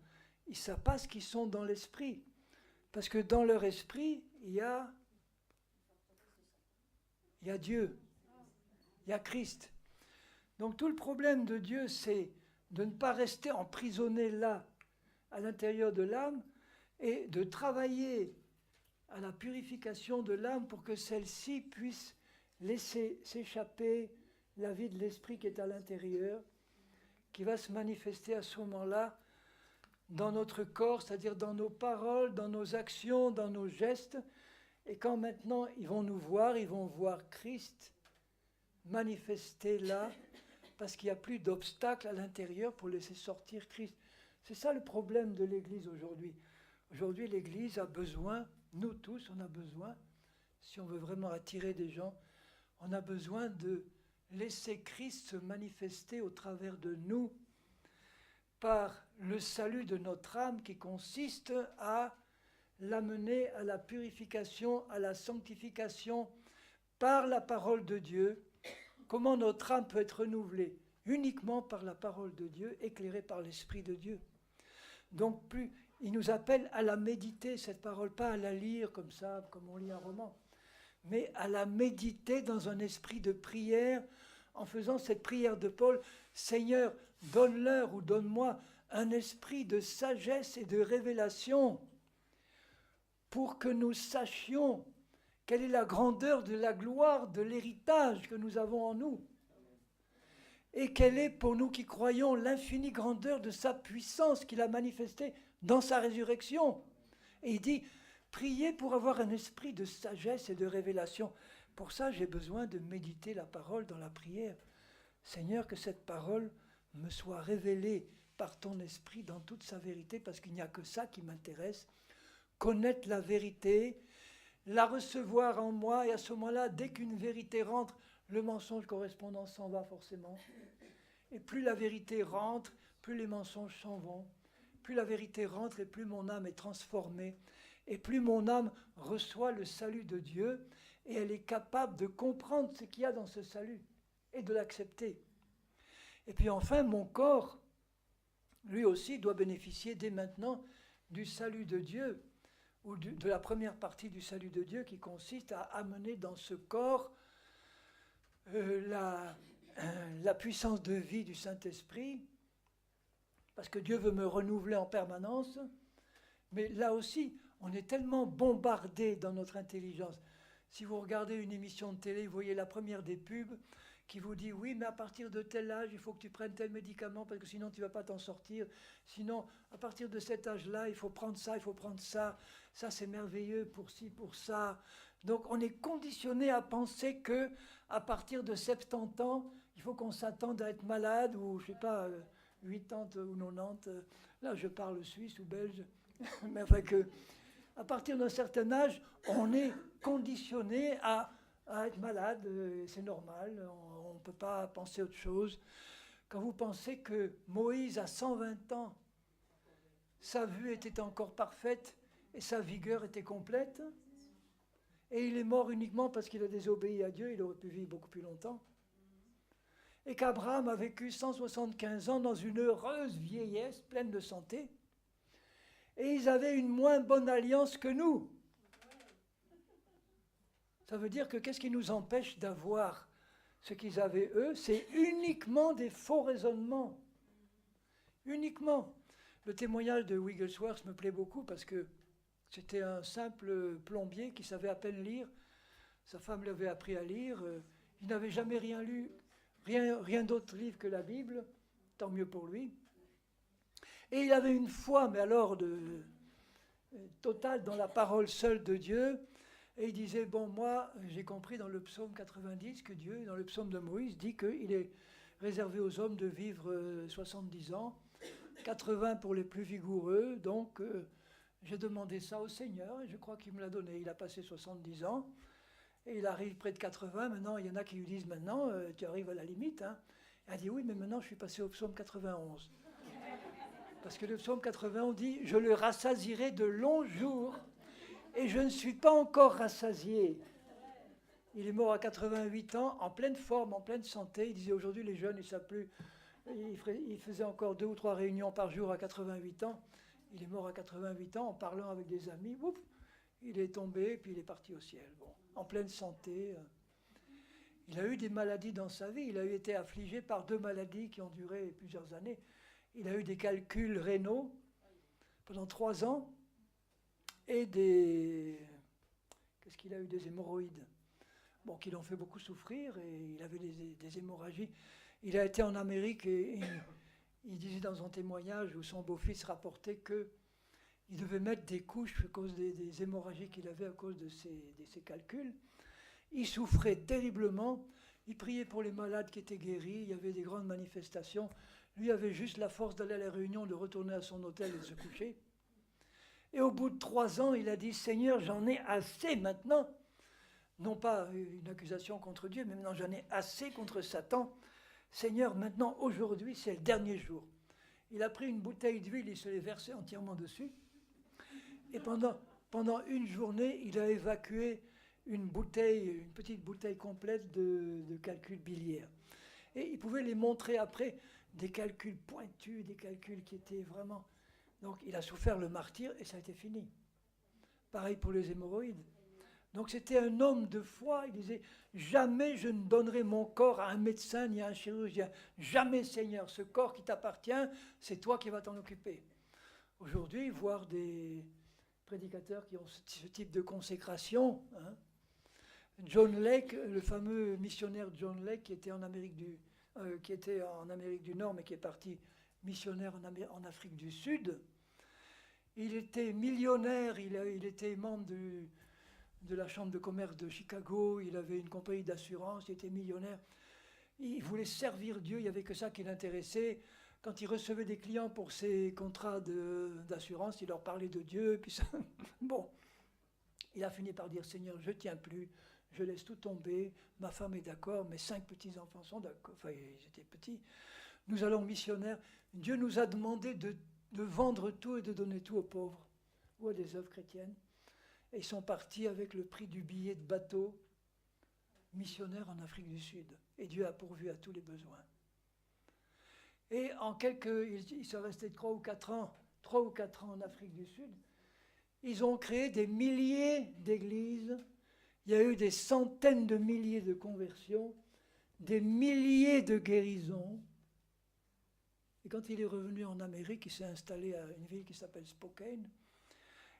Ils ne savent pas ce qu'ils sont dans l'esprit. Parce que dans leur esprit, il y a Dieu, il y a Christ. Donc tout le problème de Dieu, c'est de ne pas rester emprisonné là, à l'intérieur de l'âme, et de travailler à la purification de l'âme pour que celle-ci puisse laisser s'échapper la vie de l'esprit qui est à l'intérieur, qui va se manifester à ce moment-là dans notre corps, c'est-à-dire dans nos paroles, dans nos actions, dans nos gestes. Et quand maintenant ils vont nous voir, ils vont voir Christ manifesté là, parce qu'il n'y a plus d'obstacle à l'intérieur pour laisser sortir Christ. C'est ça le problème de l'Église aujourd'hui. Aujourd'hui, l'Église a besoin, nous tous, on a besoin, si on veut vraiment attirer des gens, on a besoin de laisser Christ se manifester au travers de nous par le salut de notre âme qui consiste à l'amener à la purification, à la sanctification par la parole de Dieu. Comment notre âme peut être renouvelée? uniquement par la parole de Dieu, éclairée par l'Esprit de Dieu. Donc il nous appelle à la méditer, cette parole, pas à la lire comme ça, comme on lit un roman, mais à la méditer dans un esprit de prière, en faisant cette prière de Paul, Seigneur, donne-leur ou donne-moi un esprit de sagesse et de révélation pour que nous sachions quelle est la grandeur de la gloire de l'héritage que nous avons en nous et quelle est pour nous qui croyons l'infinie grandeur de sa puissance qu'il a manifestée dans sa résurrection. Et il dit, priez pour avoir un esprit de sagesse et de révélation. Pour ça, j'ai besoin de méditer la parole dans la prière. Seigneur, que cette parole me soit révélée par ton esprit dans toute sa vérité, parce qu'il n'y a que ça qui m'intéresse. Connaître la vérité, la recevoir en moi, et à ce moment-là, dès qu'une vérité rentre, le mensonge correspondant s'en va forcément. Et plus la vérité rentre, plus les mensonges s'en vont. Plus la vérité rentre et plus mon âme est transformée. Et plus mon âme reçoit le salut de Dieu et elle est capable de comprendre ce qu'il y a dans ce salut et de l'accepter. Et puis enfin, mon corps, lui aussi, doit bénéficier dès maintenant du salut de Dieu, ou de la première partie du salut de Dieu qui consiste à amener dans ce corps la puissance de vie du Saint-Esprit, parce que Dieu veut me renouveler en permanence. Mais là aussi, on est tellement bombardé dans notre intelligence. Si vous regardez une émission de télé, vous voyez la première des pubs qui vous dit « Oui, mais à partir de tel âge, il faut que tu prennes tel médicament parce que sinon tu ne vas pas t'en sortir. Sinon, à partir de cet âge-là, il faut prendre ça, il faut prendre ça. Ça, c'est merveilleux pour ci, pour ça. » Donc, on est conditionné à penser qu'à partir de 70 ans, il faut qu'on s'attende à être malade ou, je ne sais pas, 80 ou 90. Là, je parle suisse ou belge. Mais enfin que, à partir d'un certain âge, on est conditionné à être malade, c'est normal, on ne peut pas penser autre chose. Quand vous pensez que Moïse, à 120 ans, sa vue était encore parfaite et sa vigueur était complète, et il est mort uniquement parce qu'il a désobéi à Dieu, il aurait pu vivre beaucoup plus longtemps, et qu'Abraham a vécu 175 ans dans une heureuse vieillesse, pleine de santé, et ils avaient une moins bonne alliance que nous. Ça veut dire que qu'est-ce qui nous empêche d'avoir ce qu'ils avaient eux? C'est uniquement des faux raisonnements. Uniquement. Le témoignage de Wigglesworth me plaît beaucoup parce que c'était un simple plombier qui savait à peine lire. Sa femme l'avait appris à lire. Il n'avait jamais rien lu, rien d'autre livre que la Bible. Tant mieux pour lui. Et il avait une foi, mais alors totale dans la parole seule de Dieu. Et il disait, bon, moi, j'ai compris dans le psaume 90 que Dieu, dans le psaume de Moïse, dit qu'il est réservé aux hommes de vivre 70 ans, 80 pour les plus vigoureux. Donc, j'ai demandé ça au Seigneur et je crois qu'il me l'a donné. Il a passé 70 ans et il arrive près de 80. Maintenant, il y en a qui lui disent, maintenant, tu arrives à la limite. Hein. Il a dit, oui, mais maintenant, je suis passé au psaume 91. Parce que le psaume 91 dit, je le rassasierai de longs jours. Et je ne suis pas encore rassasié. Il est mort à 88 ans, en pleine forme, en pleine santé. Il disait aujourd'hui, les jeunes, ils ne savent plus. Il faisait encore 2 ou 3 réunions par jour à 88 ans. Il est mort à 88 ans en parlant avec des amis. Ouf, il est tombé, puis il est parti au ciel. Bon, en pleine santé. Il a eu des maladies dans sa vie. Il a été affligé par 2 maladies qui ont duré plusieurs années. Il a eu des calculs rénaux pendant 3 ans. Et qu'est-ce qu'il a eu? Des hémorroïdes. Bon, qui l'ont fait beaucoup souffrir, et il avait des hémorragies. Il a été en Amérique et il disait dans un témoignage où son beau-fils rapportait qu'il devait mettre des couches à cause des hémorragies qu'il avait à cause de ses calculs. Il souffrait terriblement. Il priait pour les malades qui étaient guéris. Il y avait des grandes manifestations. Lui avait juste la force d'aller à la réunion, de retourner à son hôtel et de se coucher. Et au bout de 3 ans, il a dit, Seigneur, j'en ai assez maintenant. Non pas une accusation contre Dieu, mais maintenant j'en ai assez contre Satan. Seigneur, maintenant, aujourd'hui, c'est le dernier jour. Il a pris une bouteille d'huile, il se l'est versé entièrement dessus. Et pendant une journée, il a évacué une petite bouteille complète de calcul biliaire. Et il pouvait les montrer après, des calculs pointus, des calculs qui étaient vraiment... Donc il a souffert le martyre et ça a été fini. Pareil pour les hémorroïdes. Donc c'était un homme de foi, il disait, jamais je ne donnerai mon corps à un médecin ni à un chirurgien. Jamais Seigneur, ce corps qui t'appartient, c'est toi qui vas t'en occuper. Aujourd'hui, voir des prédicateurs qui ont ce type de consécration, hein. John Lake, le fameux missionnaire John Lake qui était en Amérique du Nord mais qui est parti missionnaire en Afrique du Sud, il était millionnaire, il était membre de la Chambre de commerce de Chicago, il avait une compagnie d'assurance, il était millionnaire. Il voulait servir Dieu, il n'y avait que ça qui l'intéressait. Quand il recevait des clients pour ses contrats d'assurance, il leur parlait de Dieu. Puis ça, bon, il a fini par dire, Seigneur, je ne tiens plus, je laisse tout tomber, ma femme est d'accord, mes 5 petits-enfants sont d'accord, enfin ils étaient petits. Nous allons missionnaire. Dieu nous a demandé de vendre tout et de donner tout aux pauvres ou à des œuvres chrétiennes. Et ils sont partis avec le prix du billet de bateau, missionnaire en Afrique du Sud. Et Dieu a pourvu à tous les besoins. Et ils sont restés 3 ou 4 ans en Afrique du Sud. Ils ont créé des milliers d'églises. Il y a eu des centaines de milliers de conversions, des milliers de guérisons. Et quand il est revenu en Amérique, il s'est installé à une ville qui s'appelle Spokane.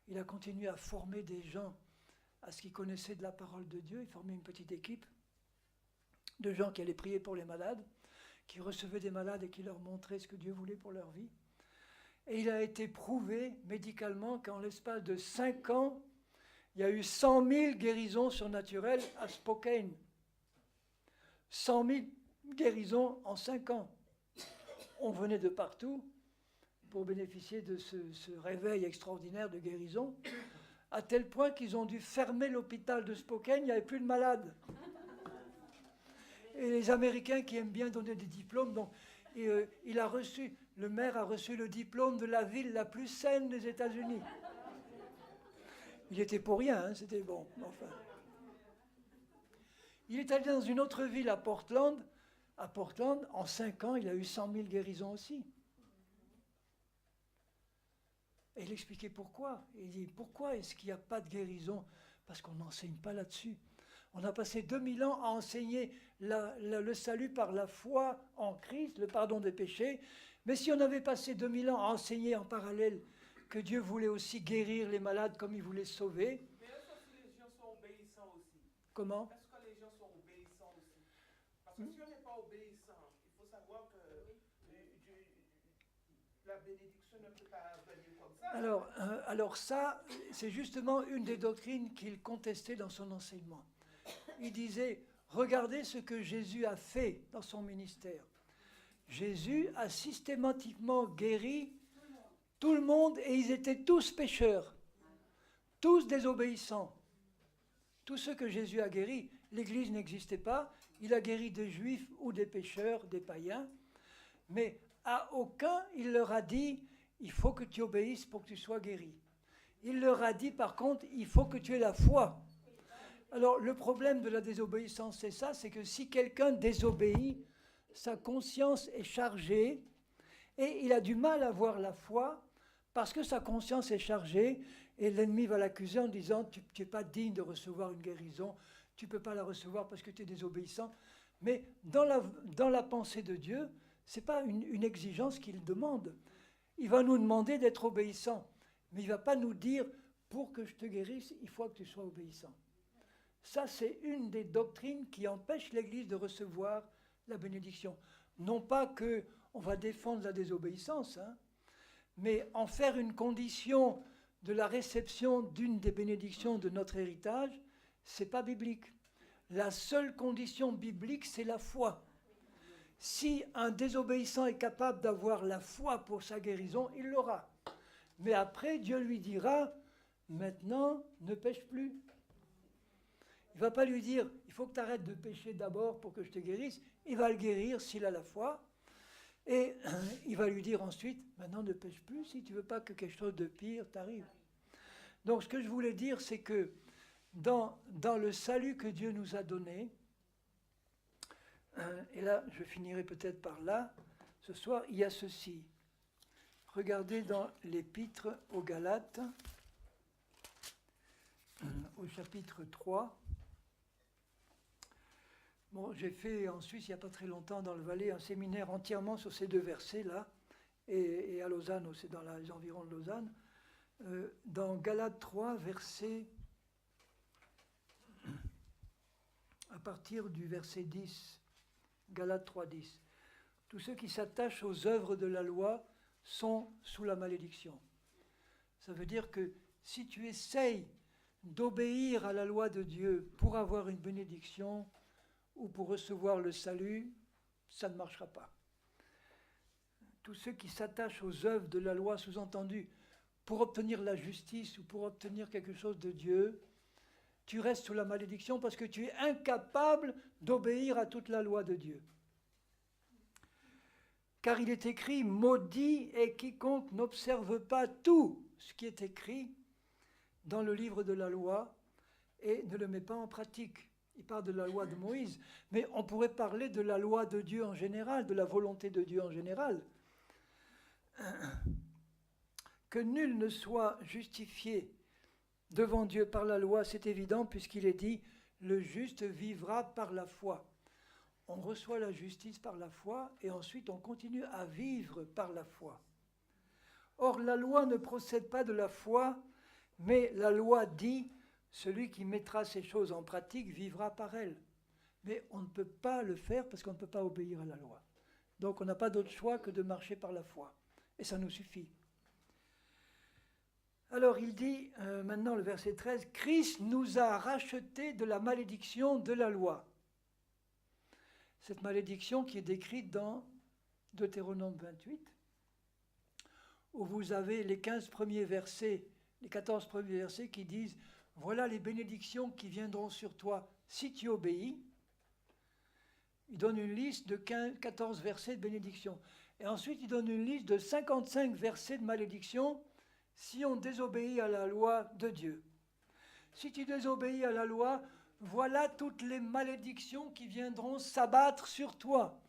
Il a continué à former des gens à ce qu'ils connaissaient de la parole de Dieu. Il formait une petite équipe de gens qui allaient prier pour les malades, qui recevaient des malades et qui leur montraient ce que Dieu voulait pour leur vie. Et il a été prouvé médicalement qu'en l'espace de 5 ans, il y a eu 100 000 guérisons surnaturelles à Spokane. 100 000 guérisons en 5 ans. On venait de partout pour bénéficier de ce réveil extraordinaire de guérison, à tel point qu'ils ont dû fermer l'hôpital de Spokane, il n'y avait plus de malades. Et les Américains qui aiment bien donner des diplômes, donc, le maire a reçu le diplôme de la ville la plus saine des États-Unis. Il était pour rien, hein, c'était bon. Enfin. Il est allé dans une autre ville à Portland. À Portland, en 5 ans, il a eu 100 000 guérisons aussi. Et il expliquait pourquoi. Il dit, pourquoi est-ce qu'il n'y a pas de guérison? Parce qu'on n'enseigne pas là-dessus. On a passé 2000 ans à enseigner le salut par la foi en Christ, le pardon des péchés. Mais si on avait passé 2000 ans à enseigner en parallèle que Dieu voulait aussi guérir les malades comme il voulait sauver. Mais est-ce que les gens sont obéissants aussi? Comment? Est-ce que les gens sont obéissants aussi? Parce que si on n'est pas obéissant, il faut savoir que la bénédiction ne peut pas venir comme ça. Alors ça, c'est justement une des doctrines qu'il contestait dans son enseignement. Il disait, regardez ce que Jésus a fait dans son ministère. Jésus a systématiquement guéri tout le monde et ils étaient tous pécheurs, tous désobéissants. Tous ceux que Jésus a guéris, l'Église n'existait pas, il a guéri des Juifs ou des pécheurs, des païens, mais à aucun il leur a dit, il faut que tu obéisses pour que tu sois guéri. Il leur a dit par contre, il faut que tu aies la foi. Alors le problème de la désobéissance, c'est ça, c'est que si quelqu'un désobéit, sa conscience est chargée et il a du mal à avoir la foi parce que sa conscience est chargée et l'ennemi va l'accuser en disant tu n'es pas digne de recevoir une guérison, tu ne peux pas la recevoir parce que tu es désobéissant. Mais dans la pensée de Dieu, ce n'est pas une exigence qu'il demande. Il va nous demander d'être obéissants, mais il ne va pas nous dire pour que je te guérisse, il faut que tu sois obéissant. Ça, c'est une des doctrines qui empêche l'Église de recevoir la bénédiction. Non pas qu'on va défendre la désobéissance, hein, mais en faire une condition de la réception d'une des bénédictions de notre héritage, ce n'est pas biblique. La seule condition biblique, c'est la foi. Si un désobéissant est capable d'avoir la foi pour sa guérison, il l'aura. Mais après, Dieu lui dira, maintenant, ne pêche plus. Il ne va pas lui dire, il faut que tu arrêtes de pécher d'abord pour que je te guérisse. Il va le guérir s'il a la foi. Et il va lui dire ensuite, maintenant ne pêche plus si tu ne veux pas que quelque chose de pire t'arrive. Donc ce que je voulais dire, c'est que dans le salut que Dieu nous a donné, Et là, je finirai peut-être par là. Ce soir, il y a ceci. Regardez dans l'Épître aux Galates, au chapitre 3. Bon, j'ai fait en Suisse, il n'y a pas très longtemps, dans le Valais, un séminaire entièrement sur ces deux versets-là, et à Lausanne aussi, dans les environs de Lausanne. Dans Galates 3, verset, à partir du verset 10, Galates 3, 10. Tous ceux qui s'attachent aux œuvres de la loi sont sous la malédiction. Ça veut dire que si tu essayes d'obéir à la loi de Dieu pour avoir une bénédiction ou pour recevoir le salut, ça ne marchera pas. Tous ceux qui s'attachent aux œuvres de la loi, sous-entendu, pour obtenir la justice ou pour obtenir quelque chose de Dieu, tu restes sous la malédiction parce que tu es incapable d'obéir à toute la loi de Dieu. Car il est écrit, maudit est quiconque n'observe pas tout ce qui est écrit dans le livre de la loi et ne le met pas en pratique. Il parle de la loi de Moïse, mais on pourrait parler de la loi de Dieu en général, de la volonté de Dieu en général. Que nul ne soit justifié devant Dieu par la loi, c'est évident, puisqu'il est dit, le juste vivra par la foi. On reçoit la justice par la foi et ensuite on continue à vivre par la foi. Or, la loi ne procède pas de la foi, mais la loi dit, celui qui mettra ces choses en pratique vivra par elles. Mais on ne peut pas le faire parce qu'on ne peut pas obéir à la loi. Donc on n'a pas d'autre choix que de marcher par la foi. Et ça nous suffit. Alors il dit, maintenant le verset 13, « Christ nous a rachetés de la malédiction de la loi. » Cette malédiction qui est décrite dans Deutéronome 28, où vous avez les 15 premiers versets, les 14 premiers versets qui disent « Voilà les bénédictions qui viendront sur toi si tu obéis. » Il donne une liste de 14 versets de bénédiction. Et ensuite, il donne une liste de 55 versets de malédiction si on désobéit à la loi de Dieu. Si tu désobéis à la loi, voilà toutes les malédictions qui viendront s'abattre sur toi.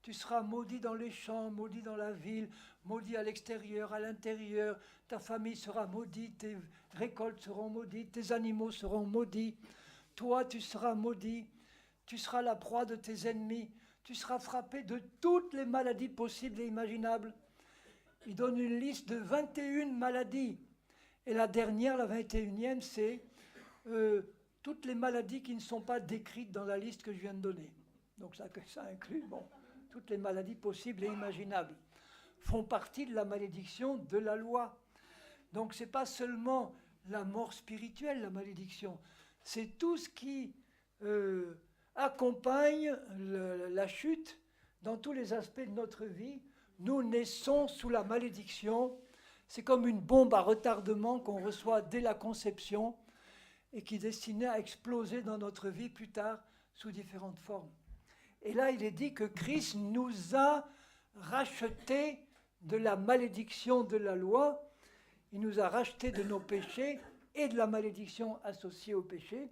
Tu seras maudit dans les champs, maudit dans la ville, maudit à l'extérieur, à l'intérieur. Ta famille sera maudite, tes récoltes seront maudites, tes animaux seront maudits. Toi, tu seras maudit. Tu seras la proie de tes ennemis. Tu seras frappé de toutes les maladies possibles et imaginables. Il donne une liste de 21 maladies. Et la dernière, la 21e, c'est toutes les maladies qui ne sont pas décrites dans la liste que je viens de donner. Donc ça inclut, toutes les maladies possibles et imaginables font partie de la malédiction de la loi. Donc ce n'est pas seulement la mort spirituelle, la malédiction. C'est tout ce qui accompagne la chute dans tous les aspects de notre vie. Nous naissons sous la malédiction. C'est comme une bombe à retardement qu'on reçoit dès la conception et qui est destinée à exploser dans notre vie plus tard sous différentes formes. Et là, il est dit que Christ nous a rachetés de la malédiction de la loi. Il nous a rachetés de nos péchés et de la malédiction associée au péché,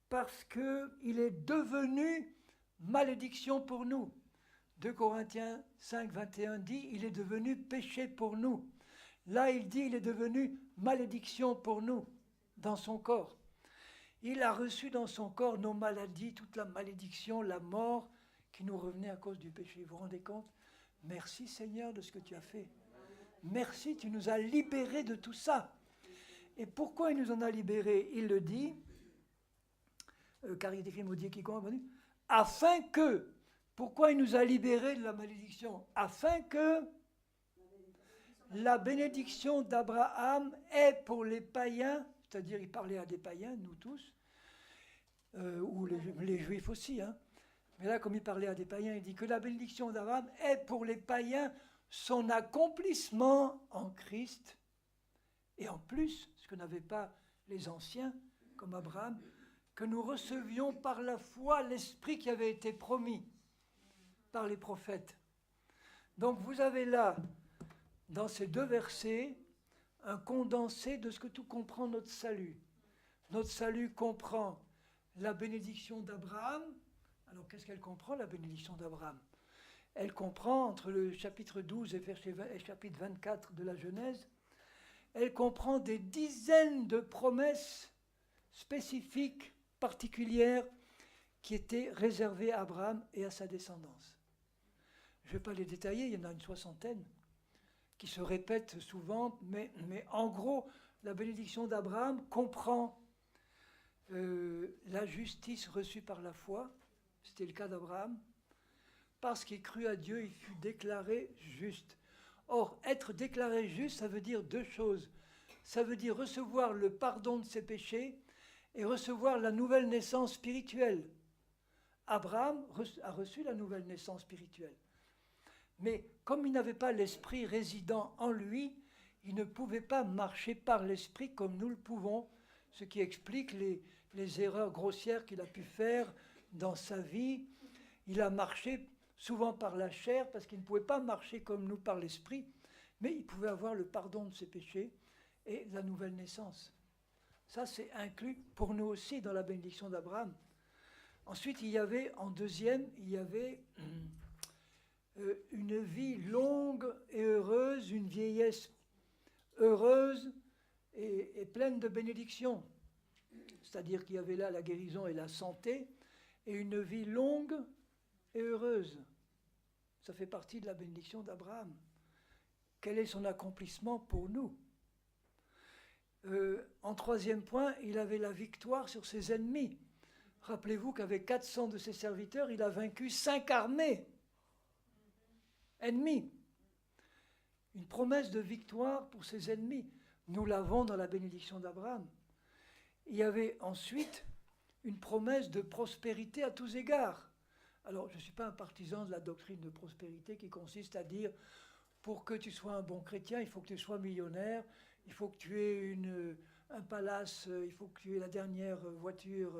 parce qu'il est devenu malédiction pour nous. 2 Corinthiens 5, 21 dit, il est devenu péché pour nous. Là, il dit, il est devenu malédiction pour nous, dans son corps. Il a reçu dans son corps nos maladies, toute la malédiction, la mort qui nous revenait à cause du péché. Vous vous rendez compte? Merci Seigneur de ce que tu as fait. Merci, tu nous as libérés de tout ça. Et pourquoi il nous en a libérés? Il le dit, car il est écrit, maudit quiconque est venu, afin que, pourquoi il nous a libérés de la malédiction? Afin que la bénédiction d'Abraham est pour les païens, c'est-à-dire il parlait à des païens, nous tous, ou les juifs aussi, hein. Mais là, comme il parlait à des païens, il dit que la bénédiction d'Abraham est pour les païens son accomplissement en Christ, et en plus, ce que n'avaient pas les anciens, comme Abraham, que nous recevions par la foi l'Esprit qui avait été promis par les prophètes. Donc vous avez là, dans ces deux versets, un condensé de ce que tout comprend notre salut. Notre salut comprend la bénédiction d'Abraham, Alors qu'est-ce qu'elle comprend, la bénédiction d'Abraham? Elle comprend, entre le chapitre 12 et le chapitre 24 de la Genèse, elle comprend des dizaines de promesses spécifiques, particulières, qui étaient réservées à Abraham et à sa descendance. Je ne vais pas les détailler, il y en a une soixantaine, qui se répètent souvent, mais en gros, la bénédiction d'Abraham comprend la justice reçue par la foi, c'était le cas d'Abraham, parce qu'il crut à Dieu, il fut déclaré juste. Or, être déclaré juste, ça veut dire deux choses. Ça veut dire recevoir le pardon de ses péchés et recevoir la nouvelle naissance spirituelle. Abraham a reçu la nouvelle naissance spirituelle. Mais comme il n'avait pas l'esprit résident en lui, il ne pouvait pas marcher par l'esprit comme nous le pouvons, ce qui explique les erreurs grossières qu'il a pu faire dans sa vie. Il a marché souvent par la chair, parce qu'il ne pouvait pas marcher comme nous par l'esprit, mais il pouvait avoir le pardon de ses péchés et la nouvelle naissance. Ça, c'est inclus pour nous aussi dans la bénédiction d'Abraham. Ensuite, il y avait, en deuxième, il y avait une vie longue et heureuse, une vieillesse heureuse et pleine de bénédictions. C'est-à-dire qu'il y avait là la guérison et la santé, et une vie longue et heureuse. Ça fait partie de la bénédiction d'Abraham. Quel est son accomplissement pour nous? En troisième point, il avait la victoire sur ses ennemis. Rappelez-vous qu'avec 400 de ses serviteurs, il a vaincu 5 armées ennemies. Une promesse de victoire pour ses ennemis. Nous l'avons dans la bénédiction d'Abraham. Il y avait ensuite une promesse de prospérité à tous égards. Alors, je ne suis pas un partisan de la doctrine de prospérité qui consiste à dire, pour que tu sois un bon chrétien, il faut que tu sois millionnaire, il faut que tu aies un palace, il faut que tu aies la dernière voiture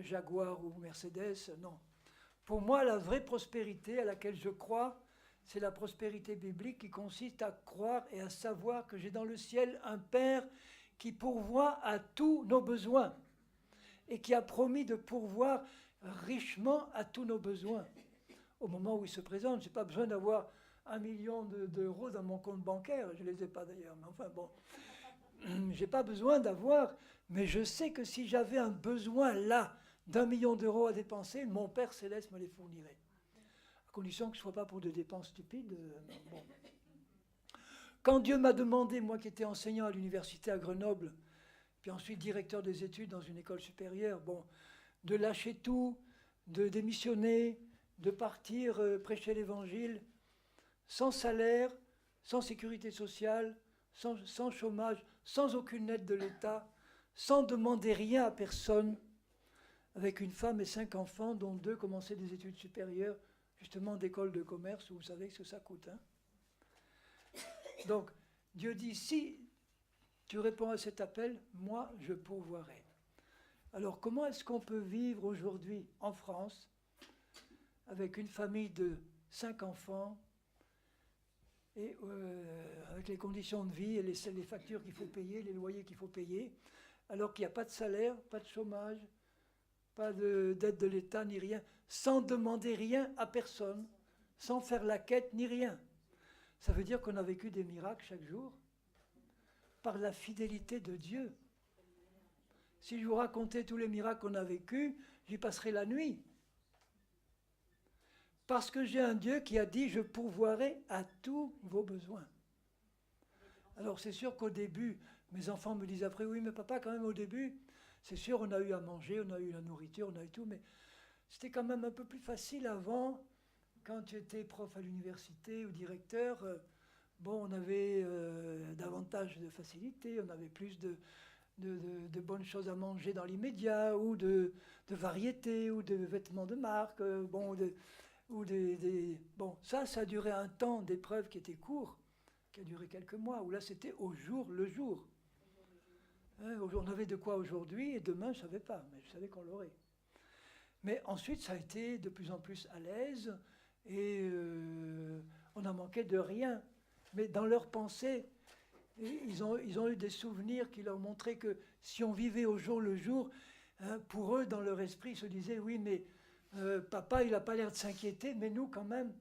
Jaguar ou Mercedes. Non. Pour moi, la vraie prospérité à laquelle je crois, c'est la prospérité biblique qui consiste à croire et à savoir que j'ai dans le ciel un Père qui pourvoit à tous nos besoins et qui a promis de pourvoir richement à tous nos besoins. Au moment où il se présente, je n'ai pas besoin d'avoir 1 million d'euros dans mon compte bancaire, je ne les ai pas d'ailleurs, mais enfin bon, je n'ai pas besoin d'avoir, mais je sais que si j'avais un besoin là d'1 million d'euros à dépenser, mon Père Céleste me les fournirait. À condition que ce ne soit pas pour des dépenses stupides. Bon. Quand Dieu m'a demandé, moi qui étais enseignant à l'université à Grenoble, puis ensuite directeur des études dans une école supérieure, bon, de lâcher tout, de démissionner, de partir prêcher l'évangile, sans salaire, sans sécurité sociale, sans chômage, sans aucune aide de l'État, sans demander rien à personne, avec une femme et 5 enfants, dont 2 commençaient des études supérieures, justement d'école de commerce, où vous savez ce que ça coûte. Hein. Donc, Dieu dit, si tu réponds à cet appel, moi, je pourvoirai. Alors, comment est-ce qu'on peut vivre aujourd'hui en France, avec une famille de 5 enfants, et avec les conditions de vie et les factures qu'il faut payer, les loyers qu'il faut payer, alors qu'il n'y a pas de salaire, pas de chômage, pas d'aide de l'État, ni rien, sans demander rien à personne, sans faire la quête, ni rien. Ça veut dire qu'on a vécu des miracles chaque jour, par la fidélité de Dieu. Si je vous racontais tous les miracles qu'on a vécus, j'y passerai la nuit. Parce que j'ai un Dieu qui a dit, je pourvoirai à tous vos besoins. Alors c'est sûr qu'au début, mes enfants me disent après, oui, mais papa, quand même au début, c'est sûr, on a eu à manger, on a eu la nourriture, on a eu tout, mais c'était quand même un peu plus facile avant, quand tu étais prof à l'université ou directeur, bon, on avait davantage de facilité, on avait plus de bonnes choses à manger dans l'immédiat, ou de variétés, ou de vêtements de marque, bon, bon, ça a duré un temps d'épreuve qui était court, qui a duré quelques mois, où là c'était au jour le jour. Hein, on avait de quoi aujourd'hui, et demain je ne savais pas, mais je savais qu'on l'aurait. Mais ensuite ça a été de plus en plus à l'aise, et on a manqué de rien. Mais dans leur pensée, ils ont eu des souvenirs qui leur montraient que si on vivait au jour le jour, hein, pour eux, dans leur esprit, ils se disaient, oui, mais Papa, il n'a pas l'air de s'inquiéter, mais nous, quand même,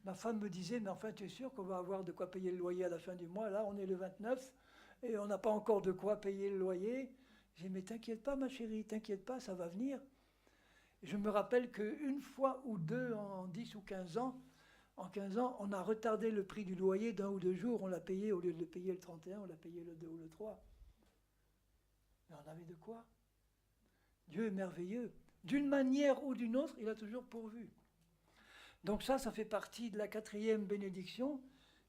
ma femme me disait, mais enfin, tu es sûr qu'on va avoir de quoi payer le loyer à la fin du mois? Là, on est le 29 et on n'a pas encore de quoi payer le loyer. J'ai dit, mais t'inquiète pas, ma chérie, t'inquiète pas, ça va venir. Et je me rappelle qu'une fois ou deux en 10 ou 15 ans, en 15 ans, on a retardé le prix du loyer d'un ou deux jours. On l'a payé, au lieu de le payer le 31, on l'a payé le 2 ou le 3. Mais on avait de quoi. Dieu est merveilleux. D'une manière ou d'une autre, il a toujours pourvu. Donc ça fait partie de la 4e bénédiction.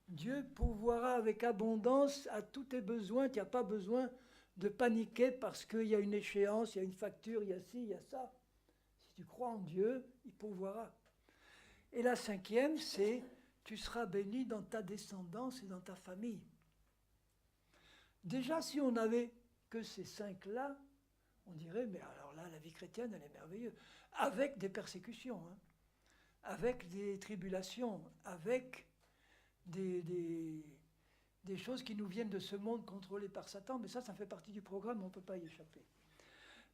Dieu pourvoira avec abondance à tous tes besoins. Tu n'as pas besoin de paniquer parce qu'il y a une échéance, il y a une facture, il y a ci, il y a ça. Si tu crois en Dieu, il pourvoira. Et la 5e, c'est tu seras béni dans ta descendance et dans ta famille. Déjà, si on n'avait que ces 5-là, on dirait, mais alors là, la vie chrétienne, elle est merveilleuse. Avec des persécutions, hein, avec des tribulations, avec des choses qui nous viennent de ce monde contrôlé par Satan. Mais ça fait partie du programme, on ne peut pas y échapper.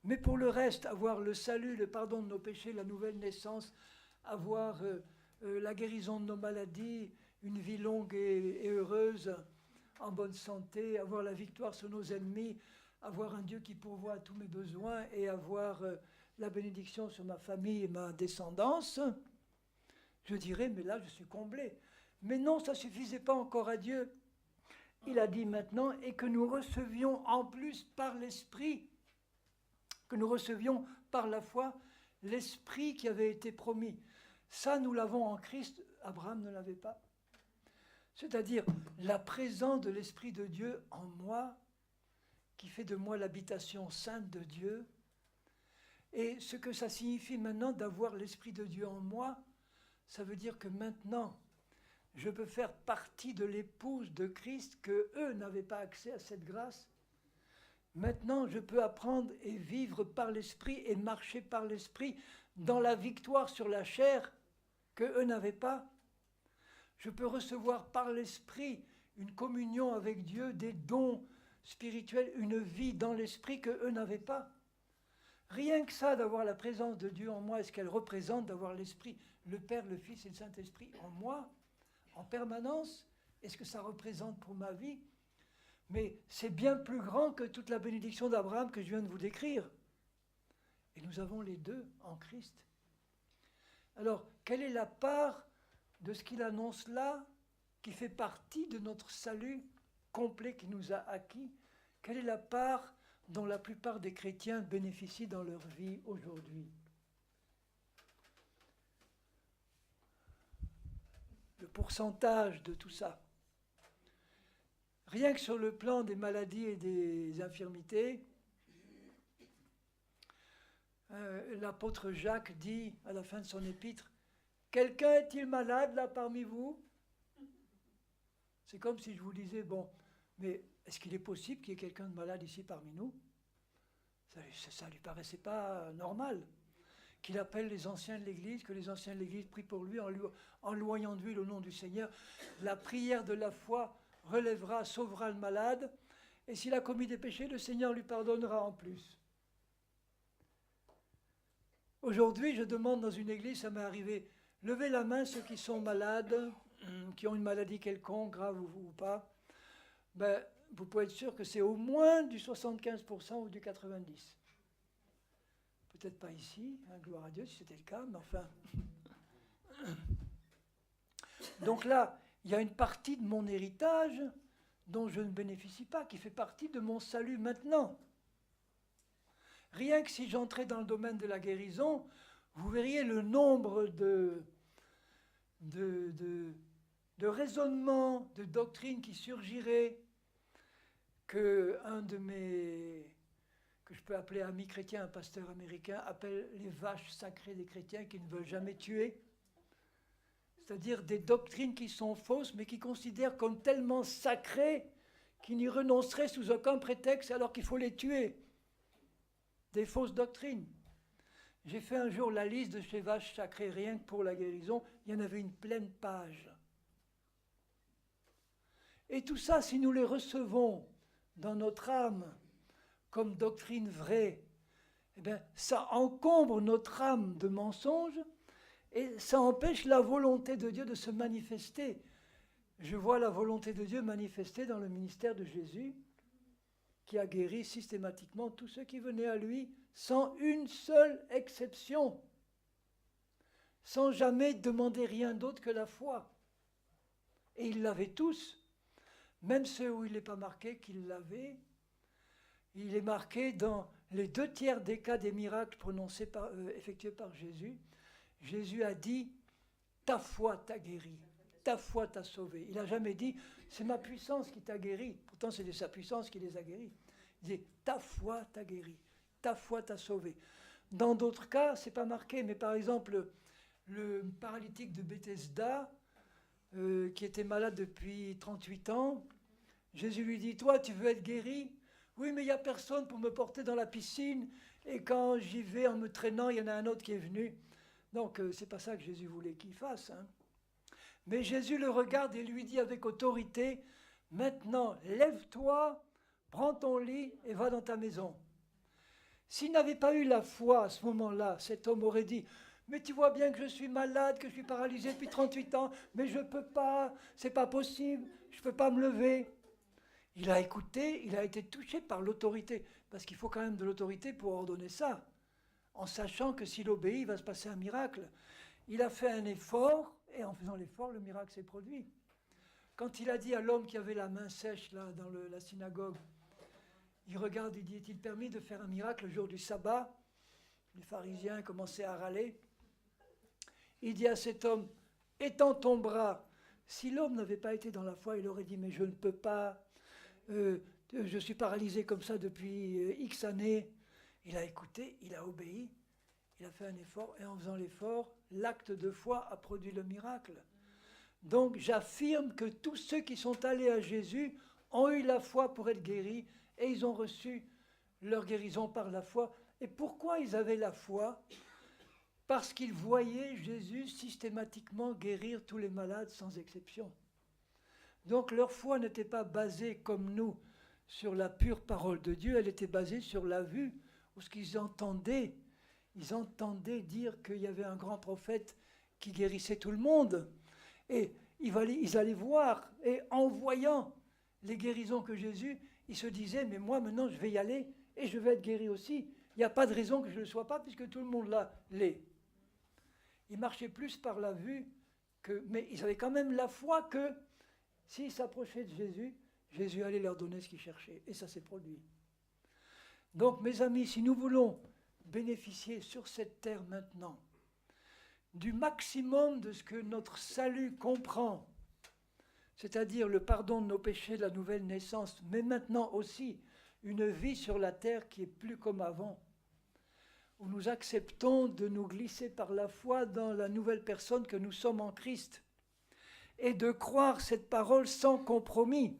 Mais pour le reste, avoir le salut, le pardon de nos péchés, la nouvelle naissance, avoir la guérison de nos maladies, une vie longue et heureuse, en bonne santé, avoir la victoire sur nos ennemis, avoir un Dieu qui pourvoit à tous mes besoins et avoir la bénédiction sur ma famille et ma descendance, je dirais, mais là, je suis comblé. Mais non, ça ne suffisait pas encore à Dieu. Il a dit maintenant, et que nous recevions en plus par l'Esprit, que nous recevions par la foi l'Esprit qui avait été promis. Ça, nous l'avons en Christ, Abraham ne l'avait pas. C'est-à-dire la présence de l'Esprit de Dieu en moi, qui fait de moi l'habitation sainte de Dieu. Et ce que ça signifie maintenant d'avoir l'Esprit de Dieu en moi, ça veut dire que maintenant, je peux faire partie de l'épouse de Christ, que eux n'avaient pas accès à cette grâce. Maintenant, je peux apprendre et vivre par l'Esprit et marcher par l'Esprit dans la victoire sur la chair que eux n'avaient pas. Je peux recevoir par l'Esprit une communion avec Dieu, des dons spirituels, une vie dans l'Esprit que eux n'avaient pas. Rien que ça, d'avoir la présence de Dieu en moi, et ce qu'elle représente, d'avoir l'Esprit, le Père, le Fils et le Saint-Esprit en moi, en permanence, et ce que ça représente pour ma vie. Mais c'est bien plus grand que toute la bénédiction d'Abraham que je viens de vous décrire. Et nous avons les deux en Christ. Alors, quelle est la part de ce qu'il annonce là, qui fait partie de notre salut complet qu'il nous a acquis? Quelle est la part dont la plupart des chrétiens bénéficient dans leur vie aujourd'hui? Le pourcentage de tout ça. Rien que sur le plan des maladies et des infirmités, l'apôtre Jacques dit à la fin de son épître, « Quelqu'un est-il malade là parmi vous ?» C'est comme si je vous disais, bon, mais est-ce qu'il est possible qu'il y ait quelqu'un de malade ici parmi nous? Ça ne lui paraissait pas normal. Qu'il appelle les anciens de l'Église, que les anciens de l'Église prient pour lui en loyant d'huile au nom du Seigneur. La prière de la foi relèvera, sauvera le malade, et s'il a commis des péchés, le Seigneur lui pardonnera en plus. Aujourd'hui, je demande dans une église, ça m'est arrivé, levez la main ceux qui sont malades, qui ont une maladie quelconque, grave ou pas. Ben, vous pouvez être sûr que c'est au moins du 75% ou du 90%. Peut-être pas ici, hein, gloire à Dieu si c'était le cas, mais enfin. Donc là, il y a une partie de mon héritage dont je ne bénéficie pas, qui fait partie de mon salut maintenant. Rien que si j'entrais dans le domaine de la guérison, vous verriez le nombre de raisonnements, de doctrines qui surgiraient, que je peux appeler ami chrétien, un pasteur américain, appelle les vaches sacrées des chrétiens qui ne veulent jamais tuer. C'est-à-dire des doctrines qui sont fausses, mais qui considèrent comme tellement sacrées qu'ils n'y renonceraient sous aucun prétexte alors qu'il faut les tuer. Des fausses doctrines. J'ai fait un jour la liste de ces vaches sacrées, rien que pour la guérison, il y en avait une pleine page. Et tout ça, si nous les recevons dans notre âme comme doctrine vraie, eh bien, ça encombre notre âme de mensonges et ça empêche la volonté de Dieu de se manifester. Je vois la volonté de Dieu manifestée dans le ministère de Jésus, qui a guéri systématiquement tous ceux qui venaient à lui, sans une seule exception, sans jamais demander rien d'autre que la foi. Et ils l'avaient tous, même ceux où il n'est pas marqué qu'ils l'avaient. Il est marqué dans les 2/3 des cas des miracles effectués par Jésus. Jésus a dit « ta foi t'a guéri ». Ta foi t'a sauvé. Il n'a jamais dit « c'est ma puissance qui t'a guéri ». Pourtant, c'est de sa puissance qui les a guéris. Il dit « ta foi t'a guéri, ta foi t'a sauvé ». Dans d'autres cas, ce n'est pas marqué, mais par exemple, le paralytique de Bethesda, qui était malade depuis 38 ans, Jésus lui dit « toi, tu veux être guéri ? Oui, mais il n'y a personne pour me porter dans la piscine, et quand j'y vais en me traînant, il y en a un autre qui est venu. » Donc, ce n'est pas ça que Jésus voulait qu'il fasse, hein. Mais Jésus le regarde et lui dit avec autorité, « Maintenant, lève-toi, prends ton lit et va dans ta maison. » S'il n'avait pas eu la foi à ce moment-là, cet homme aurait dit, « Mais tu vois bien que je suis malade, que je suis paralysé depuis 38 ans, mais je ne peux pas, c'est pas possible, je ne peux pas me lever. » Il a écouté, il a été touché par l'autorité, parce qu'il faut quand même de l'autorité pour ordonner ça, en sachant que s'il obéit, il va se passer un miracle. Il a fait un effort, et en faisant l'effort, le miracle s'est produit. Quand il a dit à l'homme qui avait la main sèche là, dans la synagogue, il regarde, il dit, est-il permis de faire un miracle le jour du sabbat? Les pharisiens commençaient à râler. Il dit à cet homme, étends ton bras. Si l'homme n'avait pas été dans la foi, il aurait dit, mais je ne peux pas, je suis paralysé comme ça depuis X années. Il a écouté, il a obéi, il a fait un effort, et en faisant l'effort, l'acte de foi a produit le miracle. Donc j'affirme que tous ceux qui sont allés à Jésus ont eu la foi pour être guéris, et ils ont reçu leur guérison par la foi. Et pourquoi ils avaient la foi? Parce qu'ils voyaient Jésus systématiquement guérir tous les malades sans exception. Donc leur foi n'était pas basée comme nous sur la pure parole de Dieu, elle était basée sur la vue, ou ce qu'ils entendaient. Ils entendaient dire qu'il y avait un grand prophète qui guérissait tout le monde. Et ils allaient voir, et en voyant les guérisons que Jésus, ils se disaient, mais moi maintenant je vais y aller, et je vais être guéri aussi. Il n'y a pas de raison que je ne le sois pas, puisque tout le monde là l'est. Ils marchaient plus par la vue, mais ils avaient quand même la foi que s'ils s'approchaient de Jésus, Jésus allait leur donner ce qu'ils cherchaient. Et ça s'est produit. Donc mes amis, si nous voulons bénéficier sur cette terre maintenant du maximum de ce que notre salut comprend, c'est-à-dire le pardon de nos péchés, la nouvelle naissance, mais maintenant aussi une vie sur la terre qui est plus comme avant, où nous acceptons de nous glisser par la foi dans la nouvelle personne que nous sommes en Christ, et de croire cette parole sans compromis,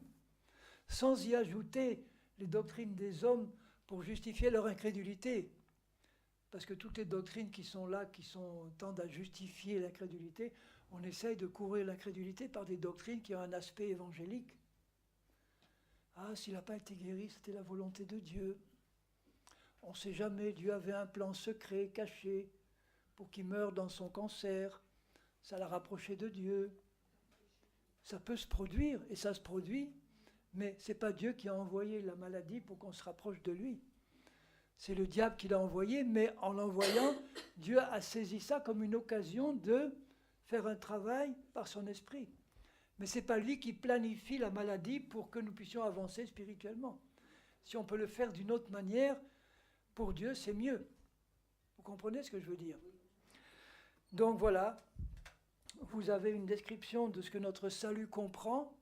sans y ajouter les doctrines des hommes pour justifier leur incrédulité. Parce que toutes les doctrines qui sont là, tendent à justifier l'incrédulité, on essaye de couvrir l'incrédulité par des doctrines qui ont un aspect évangélique. Ah, s'il n'a pas été guéri, c'était la volonté de Dieu. On ne sait jamais, Dieu avait un plan secret, caché, pour qu'il meure dans son cancer. Ça l'a rapproché de Dieu. Ça peut se produire, et ça se produit, mais ce n'est pas Dieu qui a envoyé la maladie pour qu'on se rapproche de lui. C'est le diable qui l'a envoyé, mais en l'envoyant, Dieu a saisi ça comme une occasion de faire un travail par son esprit. Mais ce n'est pas lui qui planifie la maladie pour que nous puissions avancer spirituellement. Si on peut le faire d'une autre manière, pour Dieu, c'est mieux. Vous comprenez ce que je veux dire? Donc voilà, vous avez une description de ce que notre salut comprend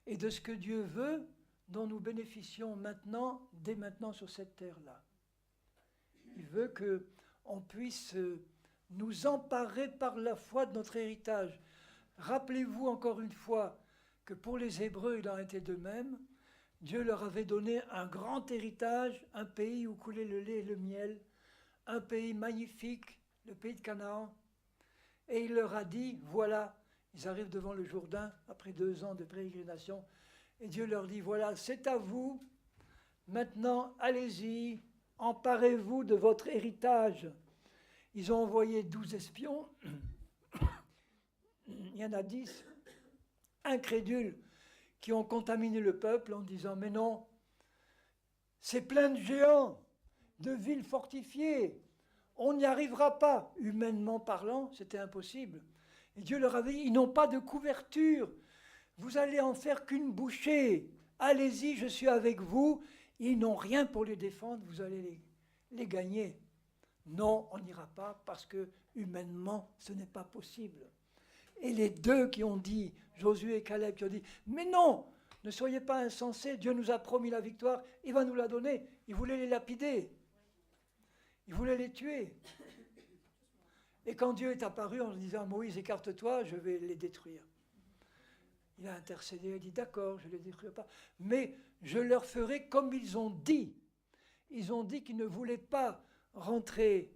et de ce que Dieu veut, dont nous bénéficions maintenant, dès maintenant sur cette terre-là. Il veut qu'on puisse nous emparer par la foi de notre héritage. Rappelez-vous encore une fois que pour les Hébreux, il en était de même. Dieu leur avait donné un grand héritage, un pays où coulait le lait et le miel, un pays magnifique, le pays de Canaan. Et il leur a dit, voilà, ils arrivent devant le Jourdain après 2 ans de pérégrination, et Dieu leur dit, voilà, c'est à vous, maintenant allez-y, emparez-vous de votre héritage. Ils ont envoyé 12 espions. Il y en a 10 incrédules qui ont contaminé le peuple en disant « Mais non, c'est plein de géants, de villes fortifiées. On n'y arrivera pas. » Humainement parlant, c'était impossible. Et Dieu leur avait dit « Ils n'ont pas de couverture. Vous allez en faire qu'une bouchée. Allez-y, je suis avec vous. » Ils n'ont rien pour les défendre, vous allez les gagner. Non, on n'ira pas parce que humainement, ce n'est pas possible. Et les deux qui ont dit, Josué et Caleb, qui ont dit, mais non, ne soyez pas insensés, Dieu nous a promis la victoire, il va nous la donner. Ils voulaient les lapider. Ils voulaient les tuer. Et quand Dieu est apparu en disant, Moïse, écarte-toi, je vais les détruire. Il a intercédé, il a dit, d'accord, je ne les détruirai pas, mais je leur ferai comme ils ont dit. Ils ont dit qu'ils ne voulaient pas rentrer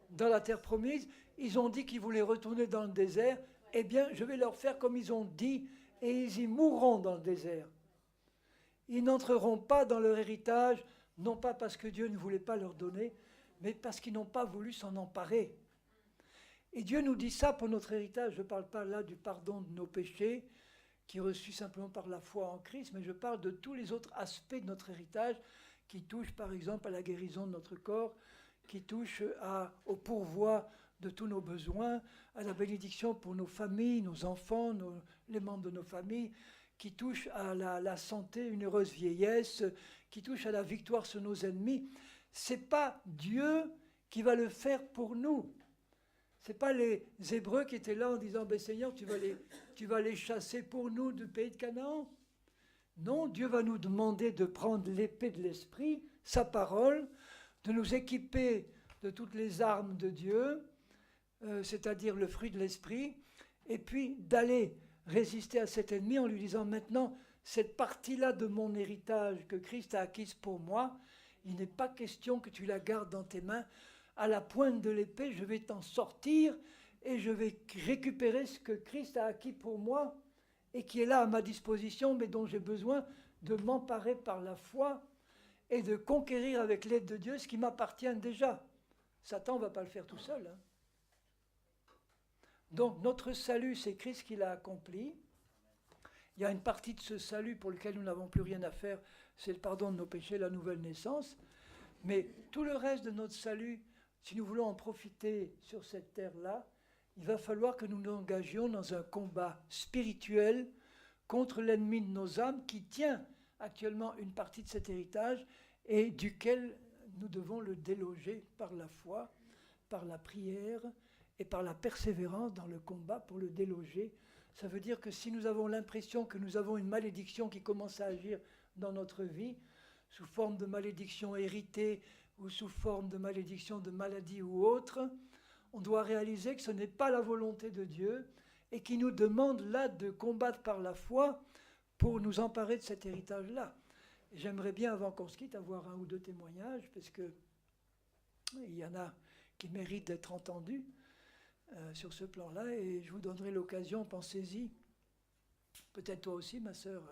dans la terre promise, ils ont dit qu'ils voulaient retourner dans le désert, eh bien, je vais leur faire comme ils ont dit, et ils y mourront dans le désert. Ils n'entreront pas dans leur héritage, non pas parce que Dieu ne voulait pas leur donner, mais parce qu'ils n'ont pas voulu s'en emparer. Et Dieu nous dit ça pour notre héritage. Je ne parle pas là du pardon de nos péchés, qui est reçu simplement par la foi en Christ, mais je parle de tous les autres aspects de notre héritage qui touchent par exemple à la guérison de notre corps, qui touchent au pourvoi de tous nos besoins, à la bénédiction pour nos familles, nos enfants, les membres de nos familles, qui touchent à la santé, une heureuse vieillesse, qui touchent à la victoire sur nos ennemis. Ce n'est pas Dieu qui va le faire pour nous. Ce n'est pas les Hébreux qui étaient là en disant ben Seigneur, tu vas les chasser pour nous du pays de Canaan. Non, Dieu va nous demander de prendre l'épée de l'Esprit, sa parole, de nous équiper de toutes les armes de Dieu, c'est-à-dire le fruit de l'Esprit, et puis d'aller résister à cet ennemi en lui disant maintenant, cette partie-là de mon héritage que Christ a acquise pour moi, il n'est pas question que tu la gardes dans tes mains. À la pointe de l'épée, je vais t'en sortir et je vais récupérer ce que Christ a acquis pour moi et qui est là à ma disposition, mais dont j'ai besoin de m'emparer par la foi et de conquérir avec l'aide de Dieu ce qui m'appartient déjà. Satan ne va pas le faire tout seul. Hein. Donc notre salut, c'est Christ qui l'a accompli. Il y a une partie de ce salut pour lequel nous n'avons plus rien à faire, c'est le pardon de nos péchés, la nouvelle naissance. Mais tout le reste de notre salut, si nous voulons en profiter sur cette terre-là, il va falloir que nous nous engagions dans un combat spirituel contre l'ennemi de nos âmes qui tient actuellement une partie de cet héritage et duquel nous devons le déloger par la foi, par la prière et par la persévérance dans le combat pour le déloger. Ça veut dire que si nous avons l'impression que nous avons une malédiction qui commence à agir dans notre vie, sous forme de malédiction héritée ou sous forme de malédiction de maladie ou autre, on doit réaliser que ce n'est pas la volonté de Dieu et qu'il nous demande là de combattre par la foi pour nous emparer de cet héritage-là. J'aimerais bien, avant qu'on se quitte, avoir un ou deux témoignages, parce que il y en a qui méritent d'être entendus sur ce plan-là, et je vous donnerai l'occasion, pensez-y, peut-être toi aussi, ma sœur,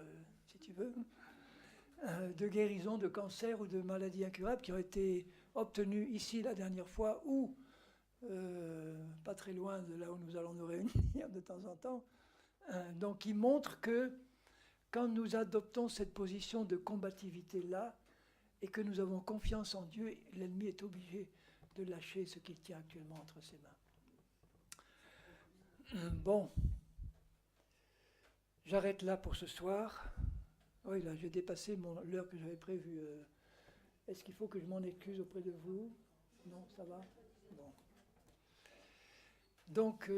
si tu veux, de guérison de cancer ou de maladies incurables qui ont été obtenues ici la dernière fois ou pas très loin de là où nous allons nous réunir de temps en temps. Donc il montre que quand nous adoptons cette position de combativité-là et que nous avons confiance en Dieu, l'ennemi est obligé de lâcher ce qu'il tient actuellement entre ses mains. Bon, j'arrête là pour ce soir. Oui, là, j'ai dépassé l'heure que j'avais prévue. Est-ce qu'il faut que je m'en excuse auprès de vous? Non, ça va? Bon. Donc,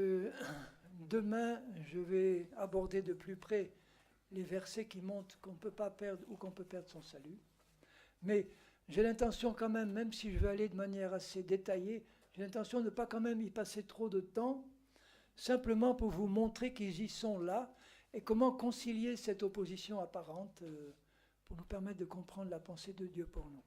demain, je vais aborder de plus près les versets qui montrent qu'on ne peut pas perdre ou qu'on peut perdre son salut. Mais j'ai l'intention quand même si je vais aller de manière assez détaillée, j'ai l'intention de ne pas quand même y passer trop de temps, simplement pour vous montrer qu'ils y sont là, et comment concilier cette opposition apparente pour nous permettre de comprendre la pensée de Dieu pour nous.